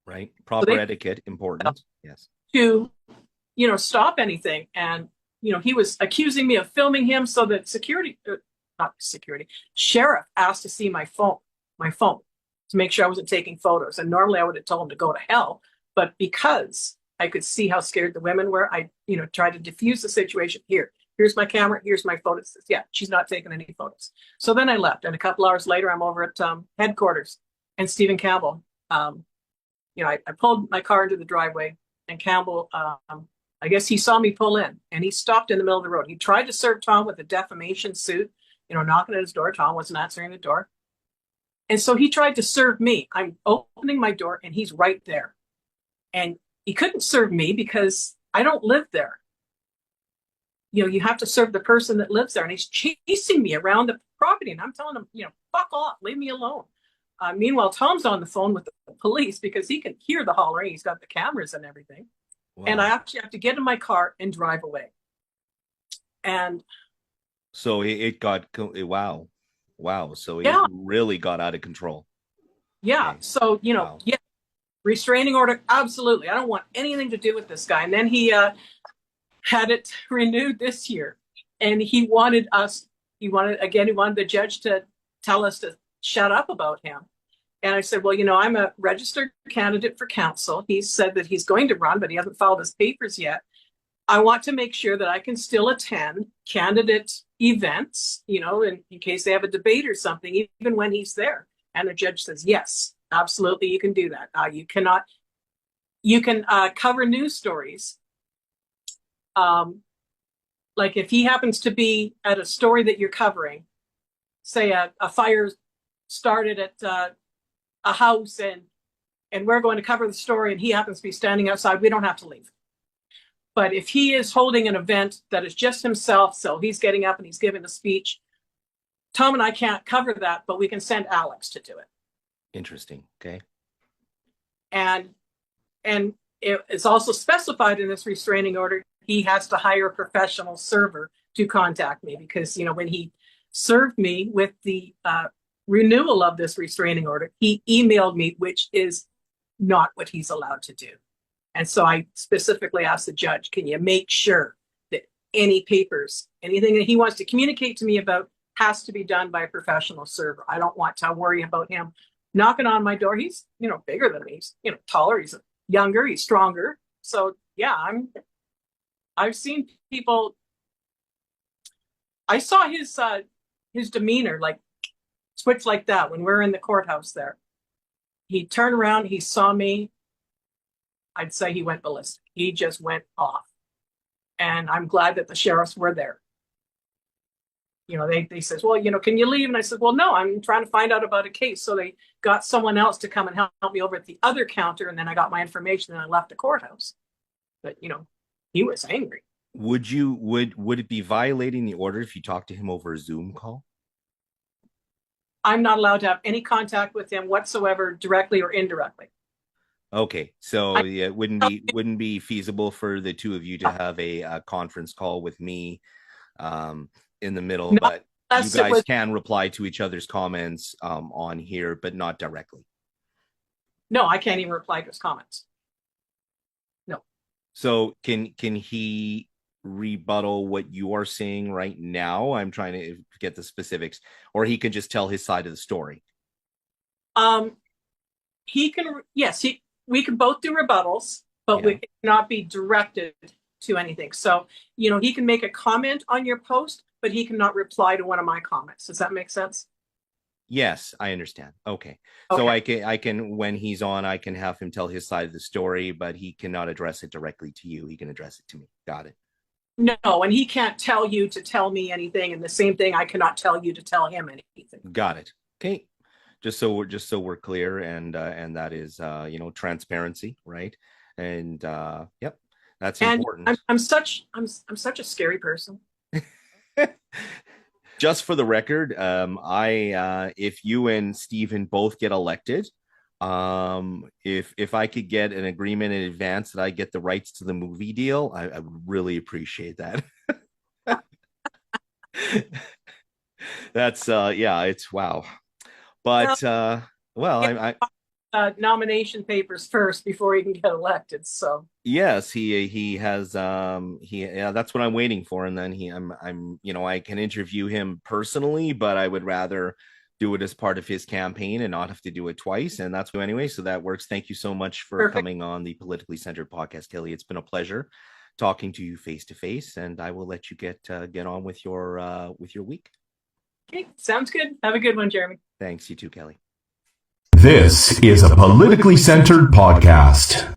Right. Proper etiquette, important. Yes. To, stop anything. And, he was accusing me of filming him, so that sheriff asked to see my phone to make sure I wasn't taking photos. And normally I would have told him to go to hell. But because I could see how scared the women were, I, tried to diffuse the situation. Here's my camera. Here's my photos. Yeah, she's not taking any photos. So then I left. And a couple hours later, I'm over at headquarters. And Stephen Campbell, I pulled my car into the driveway. And Campbell, I guess he saw me pull in. And he stopped in the middle of the road. He tried to serve Tom with a defamation suit, knocking at his door. Tom wasn't answering the door. And so he tried to serve me. I'm opening my door, and he's right there. And he couldn't serve me because I don't live there. You have to serve the person that lives there. And he's chasing me around the property. And I'm telling him, fuck off, leave me alone. Meanwhile, Tom's on the phone with the police because he can hear the hollering. He's got the cameras and everything. Wow. And I actually have to get in my car and drive away. And so it got, wow. So it really got out of control. Yeah. Okay. So, wow. Yeah. Restraining order, absolutely. I don't want anything to do with this guy. And then he had it renewed this year. And he wanted the judge to tell us to shut up about him. And I said, well, I'm a registered candidate for council. He said that he's going to run, but he hasn't filed his papers yet. I want to make sure that I can still attend candidate events, in case they have a debate or something, even when he's there. And the judge says, yes, absolutely, you can do that. You can cover news stories. Like if he happens to be at a story that you're covering, say a fire started at a house and we're going to cover the story and he happens to be standing outside, we don't have to leave. But if he is holding an event that is just himself, so he's getting up and he's giving a speech, Tom and I can't cover that, but we can send Alex to do it. Interesting. Okay. And it's also specified in this restraining order, he has to hire a professional server to contact me because, when he served me with the renewal of this restraining order, he emailed me, which is not what he's allowed to do. And so I specifically asked the judge, can you make sure that any papers, anything that he wants to communicate to me about has to be done by a professional server. I don't want to worry about him knocking on my door. He's, bigger than me. He's, taller. He's younger. He's stronger. So yeah, I've seen people, I saw his demeanor like switch like that when we're in the courthouse there. He turned around, he saw me. I'd say he went ballistic. He just went off. And I'm glad that the sheriffs were there. They says, well, can you leave? And I said, well, no, I'm trying to find out about a case. So they got someone else to come and help me over at the other counter. And then I got my information and I left the courthouse. But, he was angry. Would it be violating the order if you talked to him over a Zoom call? I'm not allowed to have any contact with him whatsoever, directly or indirectly. Okay, so it wouldn't be feasible for the two of you to have a conference call with me in the middle, no, but you guys can reply to each other's comments on here, but not directly. No, I can't even reply to his comments. No. So can he rebuttal what you are saying right now? I'm trying to get the specifics, or he can just tell his side of the story. He can, yes, we can both do rebuttals, but we cannot be directed to anything. So, he can make a comment on your post, but he cannot reply to one of my comments. Does that make sense? Yes, I understand. Okay. So I can, when he's on, I can have him tell his side of the story, but he cannot address it directly to you. He can address it to me. Got it. No, and he can't tell you to tell me anything. And the same thing, I cannot tell you to tell him anything. Got it. Okay. just so we're clear, and that is transparency, right? And yep, that's And important. I'm such a scary person. Just for the record, if you and Stephen both get elected, if I could get an agreement in advance that I get the rights to the movie deal, I would really appreciate that. That's it's wow. But well, nomination papers first before he can get elected. So yes, he has that's what I'm waiting for, and then I can interview him personally, but I would rather do it as part of his campaign and not have to do it twice, and that's anyway. So that works. Thank you so much for coming on the Politically Centered podcast, Kelly. It's been a pleasure talking to you face to face, and I will let you get on with your week. Okay, sounds good. Have a good one, Jeremy. Thanks, you too, Kelly. This is a Politically Centered podcast.